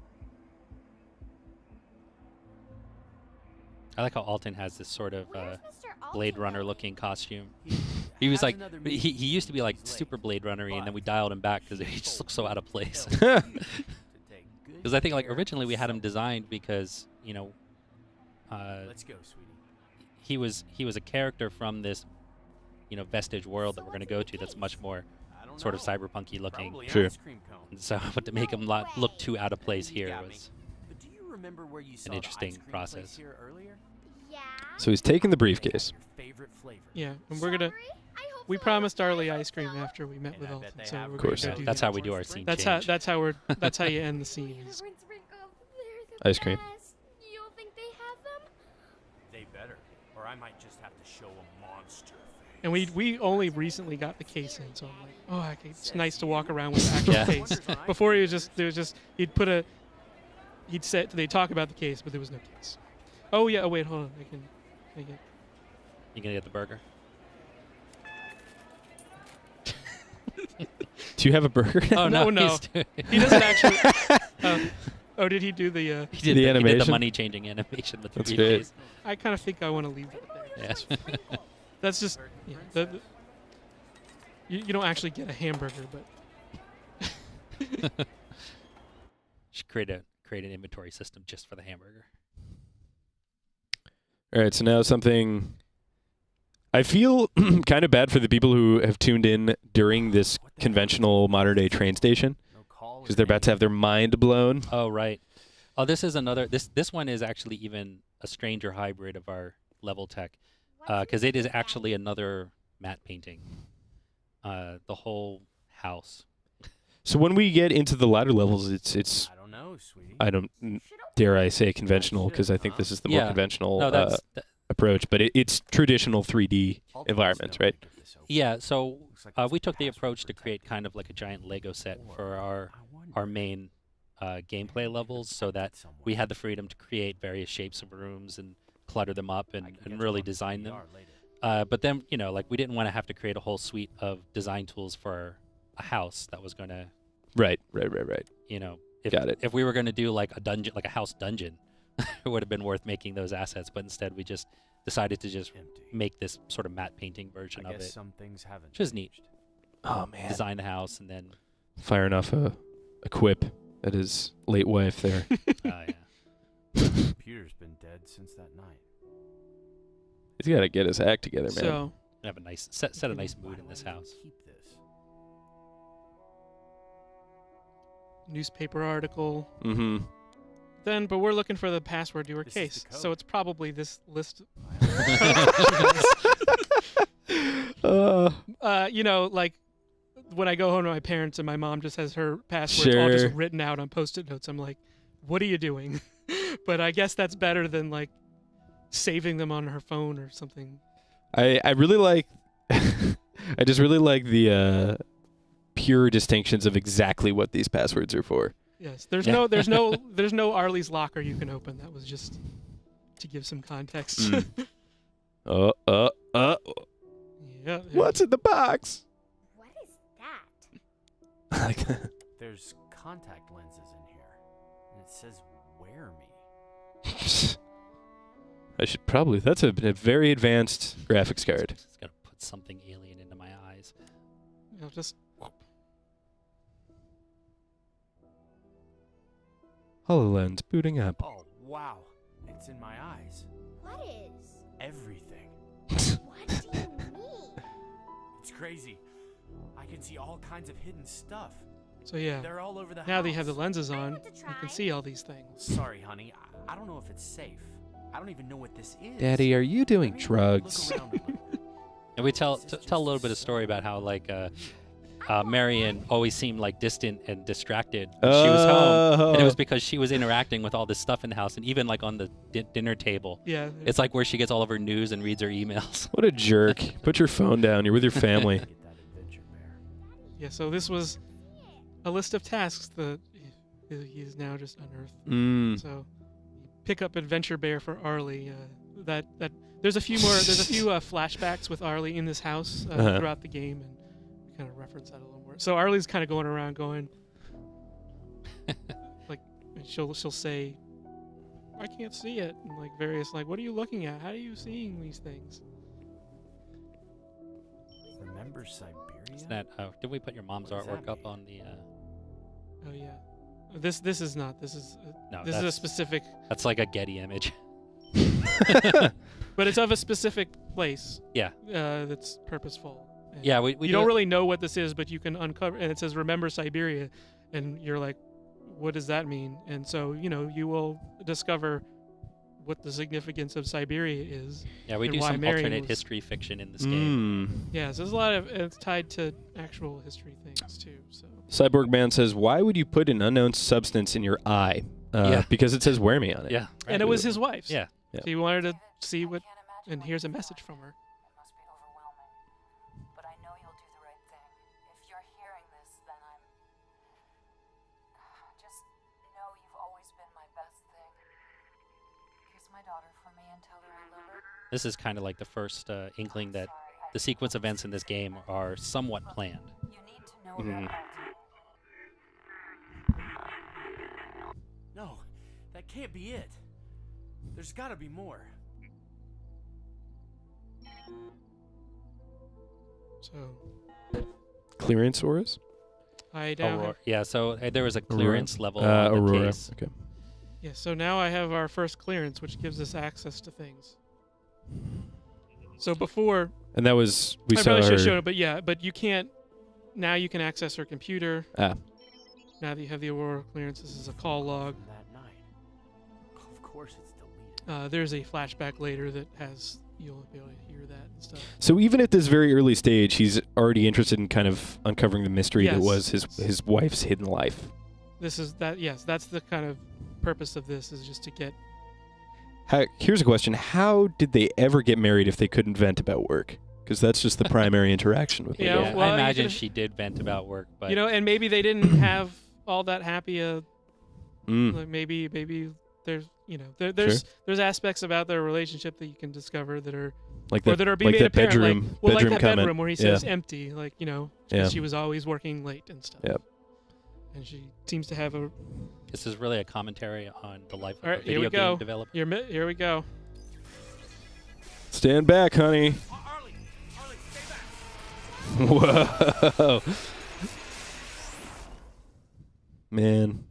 I like how Alton has this sort of Where's Mr. Blade Alton Runner going? looking costume. He He was has like another he meeting. used to be like He's late. super Blade Runner-y, and then we But dialed him back because he he just told looks so me out of place. to take good Because I think like care originally of we had him someone. designed because you know Let's go, sweetie. he was a character from this vestige world that we're going to go to that's much more I don't sort of know. cyberpunky looking. Probably an Sure. ice cream cone. And so, but to make him look too out of place You here got me. was But do you remember where you saw the interesting ice cream place process. here earlier? Yeah. So he's taking the They had briefcase. your favorite flavor. Yeah, and we're gonna. Strawberry? I hope We so. promised I Arlie hope ice cream so. after we met And with I Alton, bet they so have we're Of gonna course. go Yeah, do that's that. how we do our scene That's change. that's how you end the scene. is- Peppermint sprinkles, they're the Ice cream. best. You don't think they have them? They better, or I might just have to show a monster face. And we only recently got the case in, so I'm like, oh, okay, it's nice to walk around with the actual Yeah. case. Before he was just they'd talk about the case, but there was no case. Oh yeah, oh wait, hold on, I can. You gonna get the burger? Do you have a burger? Oh No, no, no. he's doing He doesn't actually. Oh, did he do the? he did The he did the animation? money changing animation with the That's great. briefcase. I kind of think I want to leave it there. Yeah. That's just. Yeah, you don't actually get a hamburger, but Should create an inventory system just for the hamburger. All right, so now something. I feel kind of bad for the people who have tuned in during this conventional modern day train station No call or because they're about to have their mind blown. Oh right. Oh, this is another. This one is actually even a stranger hybrid of our level tech, because it is actually another matte painting. The whole house. So when we get into the latter levels, it's I don't know, sweetie. I don't dare I say conventional because I think this is the more Yeah. conventional No, that's approach, but it's traditional 3D I'll environments, know right? when I get this open. yeah. So Looks like it's we a took the password approach to create protected. kind of like a giant Lego set for Or, I wonder, our main gameplay levels, so that we had the freedom to create various shapes of rooms and clutter them up I and, can get and them really on design them. DVR later. But then, like we didn't want to have to create a whole suite of design tools for a house that was going to, Right. if, Got it. if we were going to do like a dungeon, like a house dungeon, it would have been worth making those assets. But instead, we just decided to just Empty. make this sort of matte painting version I of guess it. some things haven't Which is neat. changed. Oh man, Design the house and then, firing off a quip at his late wife there. yeah. Computer's been dead since that night. He's got to get his act together, man. So Have a nice set a nice mood in this house. Keep this. newspaper article. Mm-hmm. But we're looking for the password to your This is case, the so code. it's probably this list. You know, like when I go home to my parents and my mom just has her passwords all just Sure. written out on Post-it notes. I'm like, what are you doing? But I guess that's better than like saving them on her phone or something. I really like I just really like the pure distinctions of exactly what these passwords are for. Yes, there's Yeah. no Arlie's locker you can open. That was just to give some context. Yeah. What's in the box? What is that? Like There's contact lenses in here, and it says "Wear me." I should probably. That's a very advanced graphics card. Just gotta put something alien into my eyes. You know, just HoloLens booting up. Oh wow, it's in my eyes. What is? Everything. What do you mean? It's crazy. I can see all kinds of hidden stuff. so yeah. They're all over the house. Now that you have the lenses I on, want to you try. can see all these things. Sorry, honey. I don't know if it's safe. I don't even know what this is. Daddy, are you doing Let me drugs? Look around a little. And we tell a little bit of story about how like Marion always seemed like distant and distracted when she was home, and it was because she was interacting with all this stuff in the house, and even like on the dinner table. Yeah. It's like where she gets all of her news and reads her emails. What a jerk. Put your phone down. You're with your family. Get that adventure bear. Yeah, so this was a list of tasks that he's now just unearthed. So pick up Adventure Bear for Arlie. That there's a few flashbacks with Arlie in this house throughout the game, and we kind of reference that a little more. So Arlie's kind of going around going, like, and she'll say, I can't see it, and like various like, what are you looking at? How are you seeing these things? Remember Siberia? Isn't that? Did we put your mom's What does artwork that up on the? Oh yeah, this is not. This is No, this is a that's- specific, That's like a Getty image. but it's of a specific place. Yeah. That's purposeful. And Yeah, we you do don't it- really know what this is, but you can uncover, and it says "Remember Siberia," and you're like, "What does that mean?" And so you will discover what the significance of Siberia is. Yeah, we and do why some Marion alternate was- history fiction in this game. Yeah, so there's a lot of it's tied to actual history things too. So Cyborg Man says, why would you put an unknown substance in your eye? Yeah. Because it says wear me on it. Yeah. and it was his wife's. Yeah. Yeah. So he wanted to see what, and here's a message from her. It must be overwhelming, but I know you'll do the right thing. If you're hearing this, then I'm... Just know you've always been my best thing. Kiss my daughter for me and tell her I love her. This is kind of like the first inkling that the sequence events in this game are somewhat planned. You need to know about No, that can't be it. There's gotta be more. So Clearance auras? I now have, Yeah, so there was a clearance level on the Aurora. case. Okay. yeah. So now I have our first clearance, which gives us access to things. So before And that was, we I saw probably should her. have shown it, but yeah, but you can't. Now you can access her computer. Ah. Now that you have the Aurora clearance, this is a call log. From that night. Of course it's deleted. There's a flashback later that has you'll be able to hear that and stuff. So even at this very early stage, he's already interested in kind of uncovering the mystery that Yes. was his wife's hidden life. This is that. Yes, that's the kind of purpose of this is just to get. Here's a question. How did they ever get married if they couldn't vent about work? Because that's just the primary interaction with Yeah, the Yeah, well, I you imagine could've- she did vent about work, but And maybe they didn't have all that happy. Mm. Like maybe there's there's aspects about their relationship that you can discover that are Like or that, that are being like made that apparent. bedroom, like bedroom that comment. bedroom where he says empty, like Yeah. because she was always working late and stuff. Yep. And she seems to have a. this is really a commentary on the life of All right, a here we video go. game developer. Here we go. Stand back, honey. Arlie, stay back. Whoa. Man.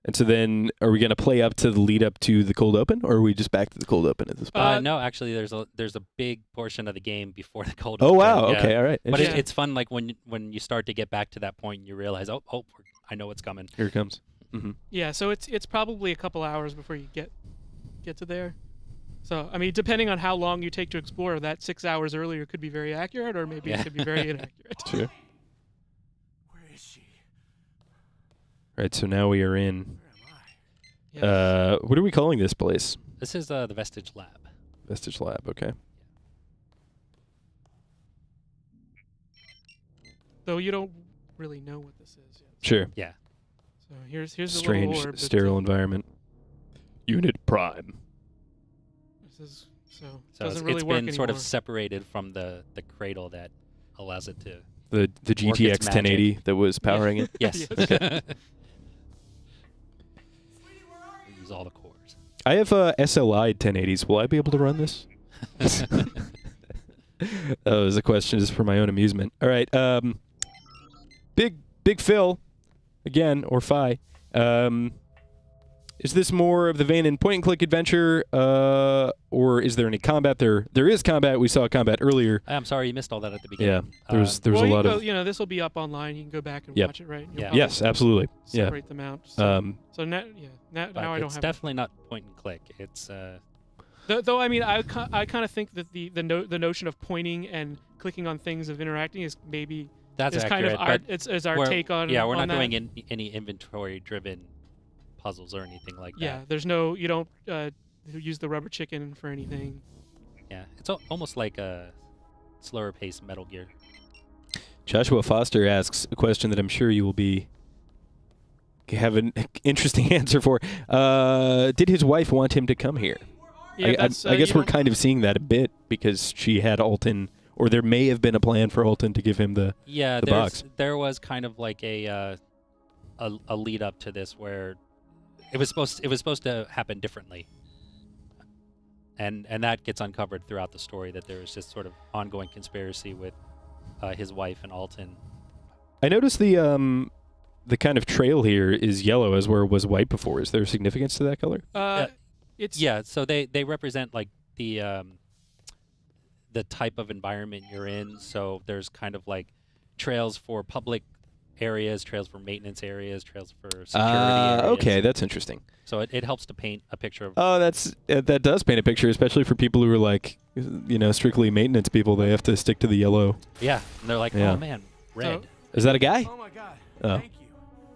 And so then, are we going to play up to the lead up to the cold open, or are we just back to the cold open at this point? No, actually, there's a big portion of the game before the cold Oh open. wow! Yeah. Okay, all right. But Interesting. it's fun, like when you start to get back to that point, and you realize, oh, I know what's coming. Here it comes. Yeah, so it's probably a couple hours before you get to there. So I mean, depending on how long you take to explore, that 6 hours earlier could be very accurate, or maybe it could be very inaccurate. Sure. Where is she? Right. So now we are in. Where am I? What are we calling this place? This is the Vestige Lab. Vestige Lab. Okay. Though you don't really know what this is yet. Sure. Yeah. So here's the Strange, little orb. sterile environment. Unit Prime. This is, so So doesn't really it's work been sort of anymore. separated from the cradle that allows it to. The Work its GTX magic. 1080 that was powering it. Yes. Yes. Okay. Use all the cores. I have SLI 1080s. Will I be able to run this? That was a question just for my own amusement. All right. Big Phil, again, or Phi. Is this more of the vein in point-and-click adventure, or is there any combat? There is combat. We saw combat earlier. I'm sorry you missed all that at the beginning. Yeah, there was well, a lot of. You know, this will be up online. You can go back and Yep. watch it, right? You'll Yeah. probably Yes, absolutely. Yeah. Separate them out. So, Um, now But I don't it's have. definitely not point and click. It's Though I mean, I kind of think that the notion of pointing and clicking on things of interacting is maybe that's is accurate. kind of our but it's our we're- take on. Yeah, we're on not that. doing any inventory-driven puzzles or anything like Yeah, that. there's no you don't use the rubber chicken for anything. Yeah, it's almost like a slower-paced Metal Gear. Joshua Foster asks a question that I'm sure you will have an interesting answer for. Did his wife want him to come here? Yeah, I that's, guess you we're don't- kind of seeing that a bit because she had Alton, or there may have been a plan for Alton to give him the. Yeah, The box. there was kind of like a lead up to this where it was supposed to happen differently, and that gets uncovered throughout the story that there was just sort of ongoing conspiracy with his wife and Alton. I noticed the kind of trail here is yellow as where it was white before. Is there significance to that color? It's Yeah, so they represent like the type of environment you're in. So there's kind of like trails for public areas, trails for maintenance areas, trails for security areas. Okay, that's interesting. So it helps to paint a picture of. Oh, that does paint a picture, especially for people who are like, strictly maintenance people. They have to stick to the yellow. Yeah, and they're like, Yeah. oh man, red. Is that a guy? Oh my god. Oh. Thank you.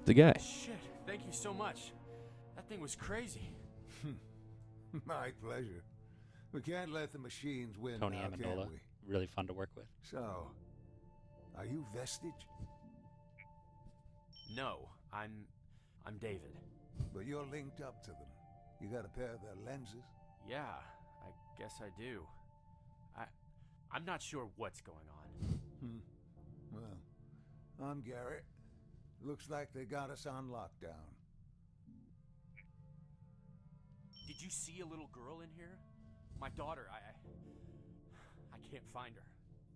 The guy. Shit. Thank you so much. That thing was crazy. My pleasure. We can't let the machines win Tony now, can Amendola, we? really fun to work with. So, are you Vestige? No, I'm David. But you're linked up to them. You got a pair of their lenses? Yeah, I guess I do. I'm not sure what's going on. Well, I'm Garrett. Looks like they got us on lockdown. Did you see a little girl in here? My daughter, I can't find her.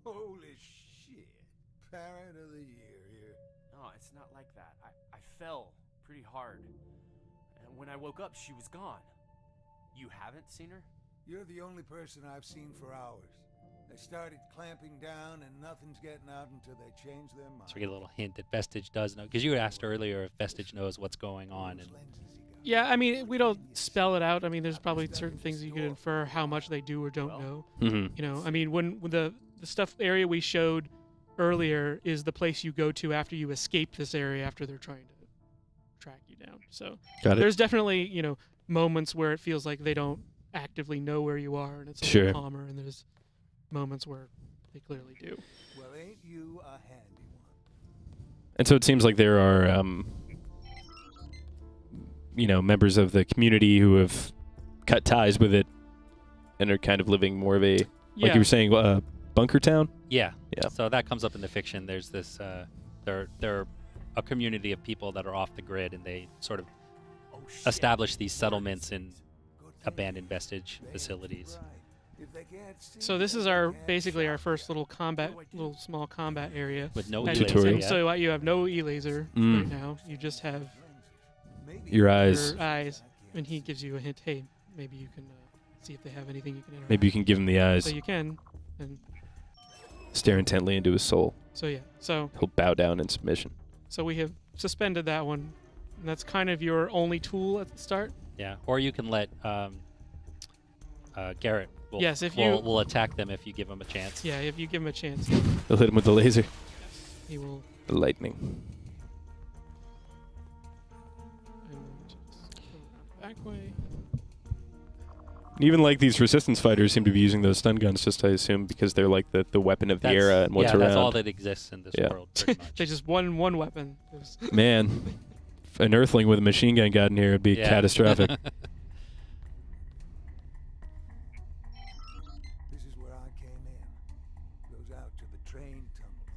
Holy shit. Parent of the year here. No, it's not like that. I fell pretty hard. And when I woke up, she was gone. You haven't seen her? You're the only person I've seen for hours. They started clamping down and nothing's getting out until they change their mind. So we get a little hint that Vestige does know, because you had asked earlier if Vestige knows what's going on. And Yeah, I mean, we don't spell it out. I mean, there's probably certain things you could infer how much they do or don't know. Mm-hmm. I mean, when the stuff area we showed earlier is the place you go to after you escape this area after they're trying to track you down. So Got it. there's definitely, moments where it feels like they don't actively know where you are and it's a Sure. little calmer, and there's moments where they clearly do. Well, ain't you a handy one? And so it seems like there are, members of the community who have cut ties with it and are kind of living more of a, like Yeah. you were saying, bunker town. yeah, Yeah. so that comes up in the fiction. There's this, they're a community of people that are off the grid, and they sort of Oh, shit. establish these settlements in Good thing abandoned vestige they ain't facilities. right. If they can't see, So this is they our can't basically our stop first us. little small combat area. With no And- Tutorial. and so you have no E-laser Mm. right now. You just have Your eyes. Your eyes, and he gives you a hint. Hey, maybe you can see if they have anything you can interact. Maybe you can give him the eyes. So you can, and Stare intently into his soul. so yeah. So He'll bow down in submission. so we have suspended that one. And that's kind of your only tool at the start. Yeah, or you can let Garrett. Yes, if will attack them if you give him a chance. Yeah, if you give him a chance, He'll hit him with the laser. he will. The lightning. Just go around back way. Even like these resistance fighters seem to be using those stun guns, just I assume, because they're like the weapon of the era and what's around. That's all that exists in this world, pretty much. They just one weapon. There's Man, if an Earthling with a machine gun got in here, it'd be catastrophic. This is where I came in. Goes out to the train tunnels.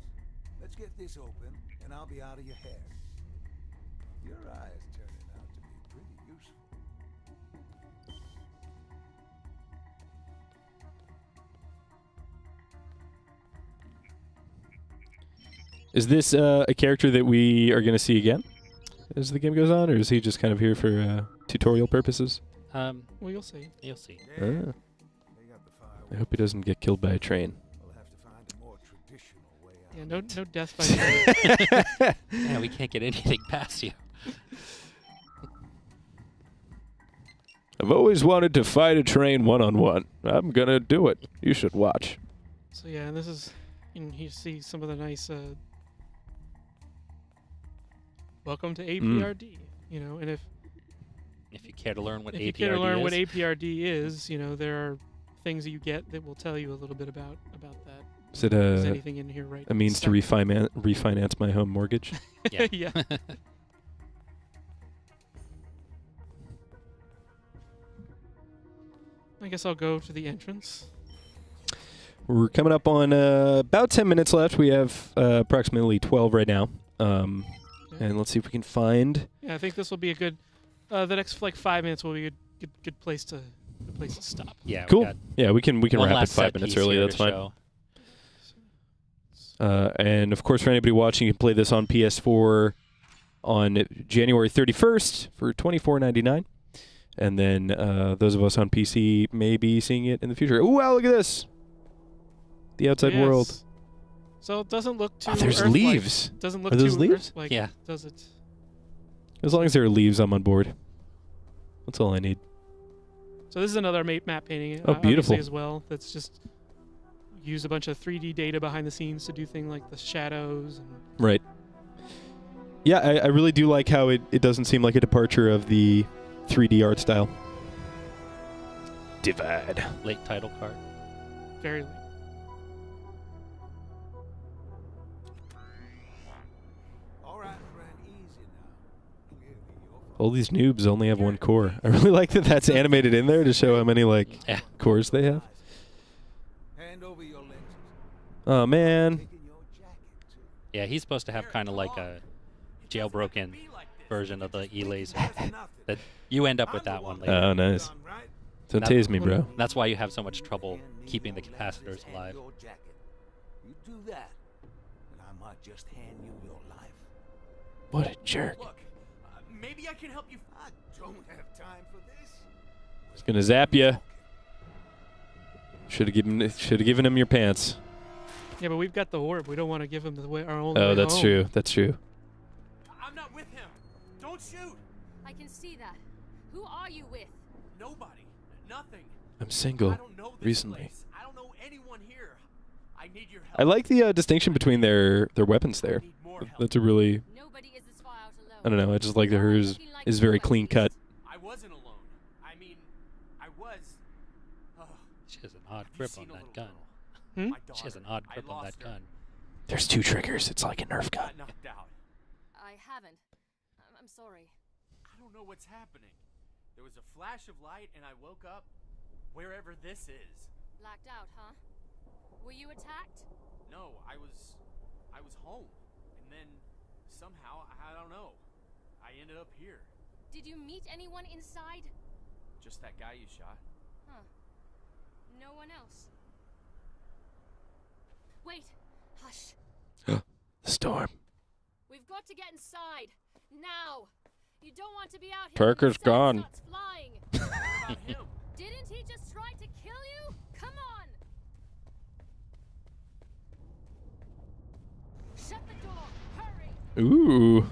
Let's get this open, and I'll be out of your hair. Your eyes turning out to be pretty useful. Is this a character that we are going to see again as the game goes on, or is he just kind of here for tutorial purposes? well, you'll see. You'll see. Ah. I hope he doesn't get killed by a train. We'll have to find a more traditional way out. Yeah, no death by train. Yeah, we can't get anything past you. I've always wanted to fight a train one-on-one. I'm going to do it. You should watch. So yeah, and this is, and you see some of the nice. Welcome to APRD. You know, and if you care to learn what if APRD you care to learn is. what APRD is, you know, there are things that you get that will tell you a little bit about that. Is it Is anything in here right? a means to refinance my home mortgage? Yeah. Yeah. I guess I'll go to the entrance. We're coming up on about 10 minutes left. We have approximately 12 right now. And let's see if we can find... Yeah, I think this will be a good... the next, 5 minutes will be a good place to stop. Yeah. Cool. Yeah, we can one wrap it last 5 set minutes piece early. here That's to fine. show. And, of course, for anybody watching, you can play this on PS4 on January 31st for $24.99. And then those of us on PC may be seeing it in the future. Ooh, wow, look at this. The outside world. So it doesn't look too there's Earth-like. leaves. Doesn't look Are those too leaves? Earth-like, Yeah. does it? As long as there are leaves, I'm on board. That's all I need. So this is another map painting. Oh, beautiful. Obviously as well. That's just use a bunch of 3D data behind the scenes to do things like the shadows. And Right. Yeah, I really do like how it doesn't seem like a departure of the 3D art style. Divide. Late title card. very late. All right, friend, easy now. Clearly you're All these noobs only have one core. I really like that that's animated in there to show how many cores they have. hand over your lenses. Oh man. Taking your jacket too. Yeah, he's supposed to have kind of like a jailbroken version of the E-laser. That you end up with that one later. Oh, nice. Right? Don't tase me, bro. That's why you have so much trouble keeping the capacitors alive. Your jacket. You do that, and I might just hand you your life. What a jerk. Look, maybe I can help you. I don't have time for this. He's gonna zap you. Should have given him your pants. Yeah, but we've got the orb. We don't want to give him our own. Oh, way that's home. true. That's true. I'm not with him. Don't shoot. I can see that. Who are you with? Nobody. Nothing. I'm single. I don't know this Recently. place. I don't know anyone here. I need your help. I like the distinction between their weapons there. I need more help. That's a really, Nobody is this far out alone. I don't know. I just like that hers is very clean cut. I wasn't alone. I mean, I was. She has an odd grip on that gun. Hmm? My She has daughter. an odd I grip on lost that her. gun. There's 2 triggers. It's like a Nerf gun. Got knocked out. I haven't. I'm sorry. I don't know what's happening. There was a flash of light, and I woke up wherever this is. Blacked out, huh? Were you attacked? No, I was home, and then somehow I don't know. I ended up here. Did you meet anyone inside? Just that guy you shot. Huh. No one else. Wait. Hush. The storm. We've got to get inside. Now. You don't want to be out here Parker's when the sun gone. starts flying. What about him? Didn't he just try to kill you? Come on! Shut the door! Hurry! Ooh.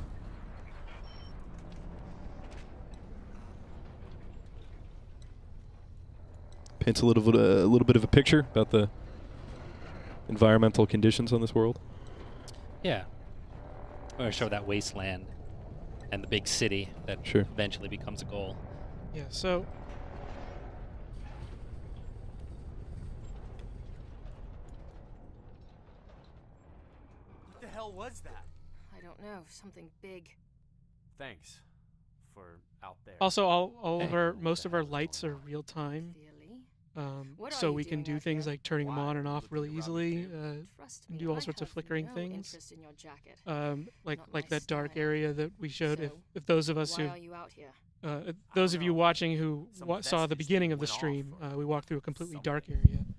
Paints a little bit of a picture about the environmental conditions on this world. Yeah. Or show that wasteland and the big city that Sure. eventually becomes a goal. Yeah. So What the hell was that? I don't know. Something big. Thanks for out there. also, all of Hey. our most of our lights are real time. Clearly. What are So you we can doing do out things here? like turning them Why? on and off really Looking around me easily. too. Trust and me, do all I sorts of have flickering no things. interest in your jacket. Like Not my that dark style. area that we showed. So, If those of us Why who are you out here? those of you know. watching who Some saw the vestige beginning thing of the went off stream, or we walked through a completely dark something. area Then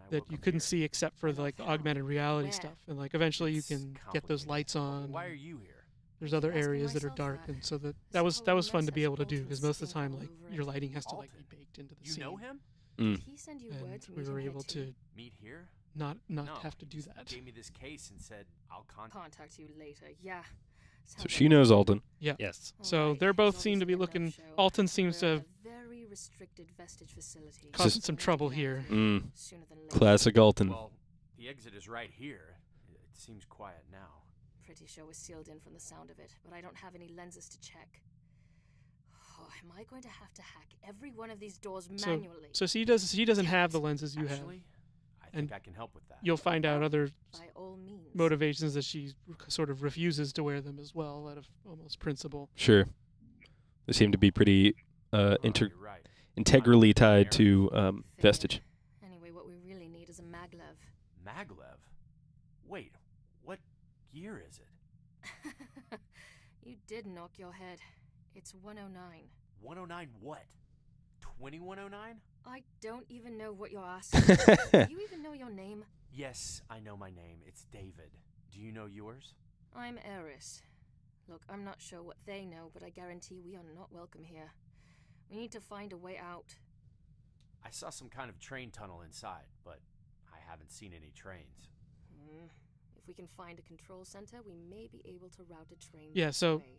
I that woke you up couldn't here. see except for the augmented reality Where? stuff. And like eventually you It's can get those complicated. lights on. Why are you here? There's other Keep asking areas that are myself dark, that. and so This that was whole fun to mess be has able to do Alton because most of the stink time all like over your it. lighting has to like be Alton? baked into the You scene. know him? Did he send you word And to we meet were him here able too? to Meet here? not No, have to do he just that. Gave me this case and said I'll contact. Contact you later. Yeah. So she knows Alton. Yes. So Alright, they're both there's seem to be obviously a looking. no-show. Alton seems to We're have at a very restricted vestige facility. caused Just- some trouble here. Sooner than later. Classic Alton. Well, the exit is right here. It seems quiet now. Pretty sure we're sealed in from the sound of it, but I don't have any lenses to check. Oh, am I going to have to hack every one of these doors manually? So she doesn't have the lenses you have. Actually, I And think I can help with that. You'll find out other By all means. motivations that she sort of refuses to wear them as well, out of almost principle. Sure. They seem to be pretty You're right. integrally tied to Fair. Vestige. Anyway, what we really need is a maglev. Maglev? Wait, what year is it? You did knock your head. It's 109. 109 what? 2109? I don't even know what you're asking. Do you even know your name? Yes, I know my name. It's David. Do you know yours? I'm Eris. Look, I'm not sure what they know, but I guarantee we are not welcome here. We need to find a way out. I saw some kind of train tunnel inside, but I haven't seen any trains. If we can find a control center, we may be able to route a train. Yeah, this so- way.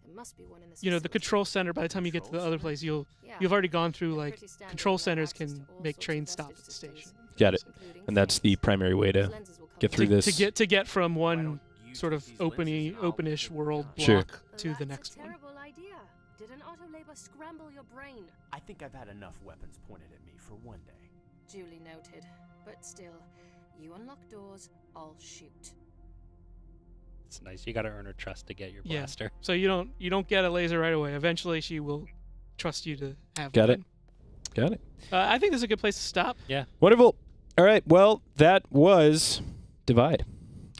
There must be one in this You know, the facility. control center. By the time you get to the Control other center? place, Yeah, you've already gone through they're like pretty standard control and allow centers access can to all make sorts train of stops at vestige the systems, station. Got it. including And that's the trains. primary way These to lenses will get cover through it. this. To get from Why one don't you sort of use lenses and I'll openish get it world done? Sure. block to the next That's a one. terrible idea. Did an auto labor scramble your brain? I think I've had enough weapons pointed at me for one day. Duly noted. But still, you unlock doors, I'll shoot. It's nice. You got to earn her trust to get your Yeah. blaster. So you don't get a laser right away. Eventually, she will trust you to have Got one. it. Got it. I think this is a good place to stop. Yeah. Wonderful. All right. Well, that was Divide.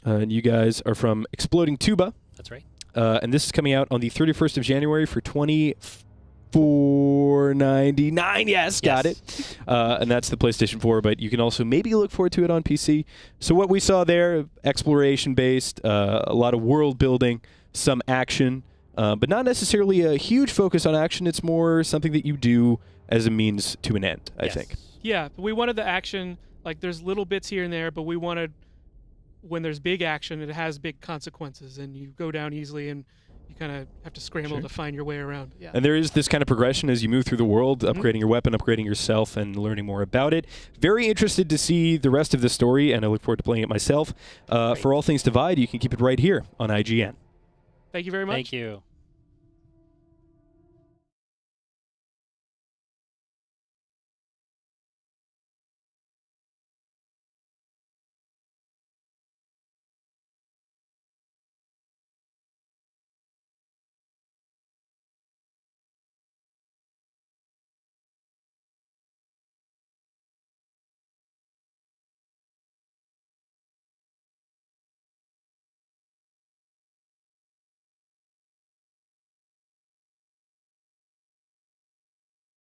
And you guys are from Exploding Tuba. That's right. And this is coming out on the 31st of January for $24.99. Yes, got Yes. it. And that's the PlayStation 4, but you can also maybe look forward to it on PC. So what we saw there, exploration-based, a lot of world building, some action, but not necessarily a huge focus on action. It's more something that you do as a means to an end, I Yes. think. Yeah, but we wanted the action. Like, there's little bits here and there, but we wanted, when there's big action, it has big consequences, and you go down easily, and you kind of have to scramble Sure. to find your way around. Yeah. And there is this kind of progression as you move through the world, upgrading your weapon, upgrading yourself, and learning more about it. Very interested to see the rest of the story, and I look forward to playing it myself. For All Things Divide, you can keep it right here on IGN. Thank you very much. Thank you.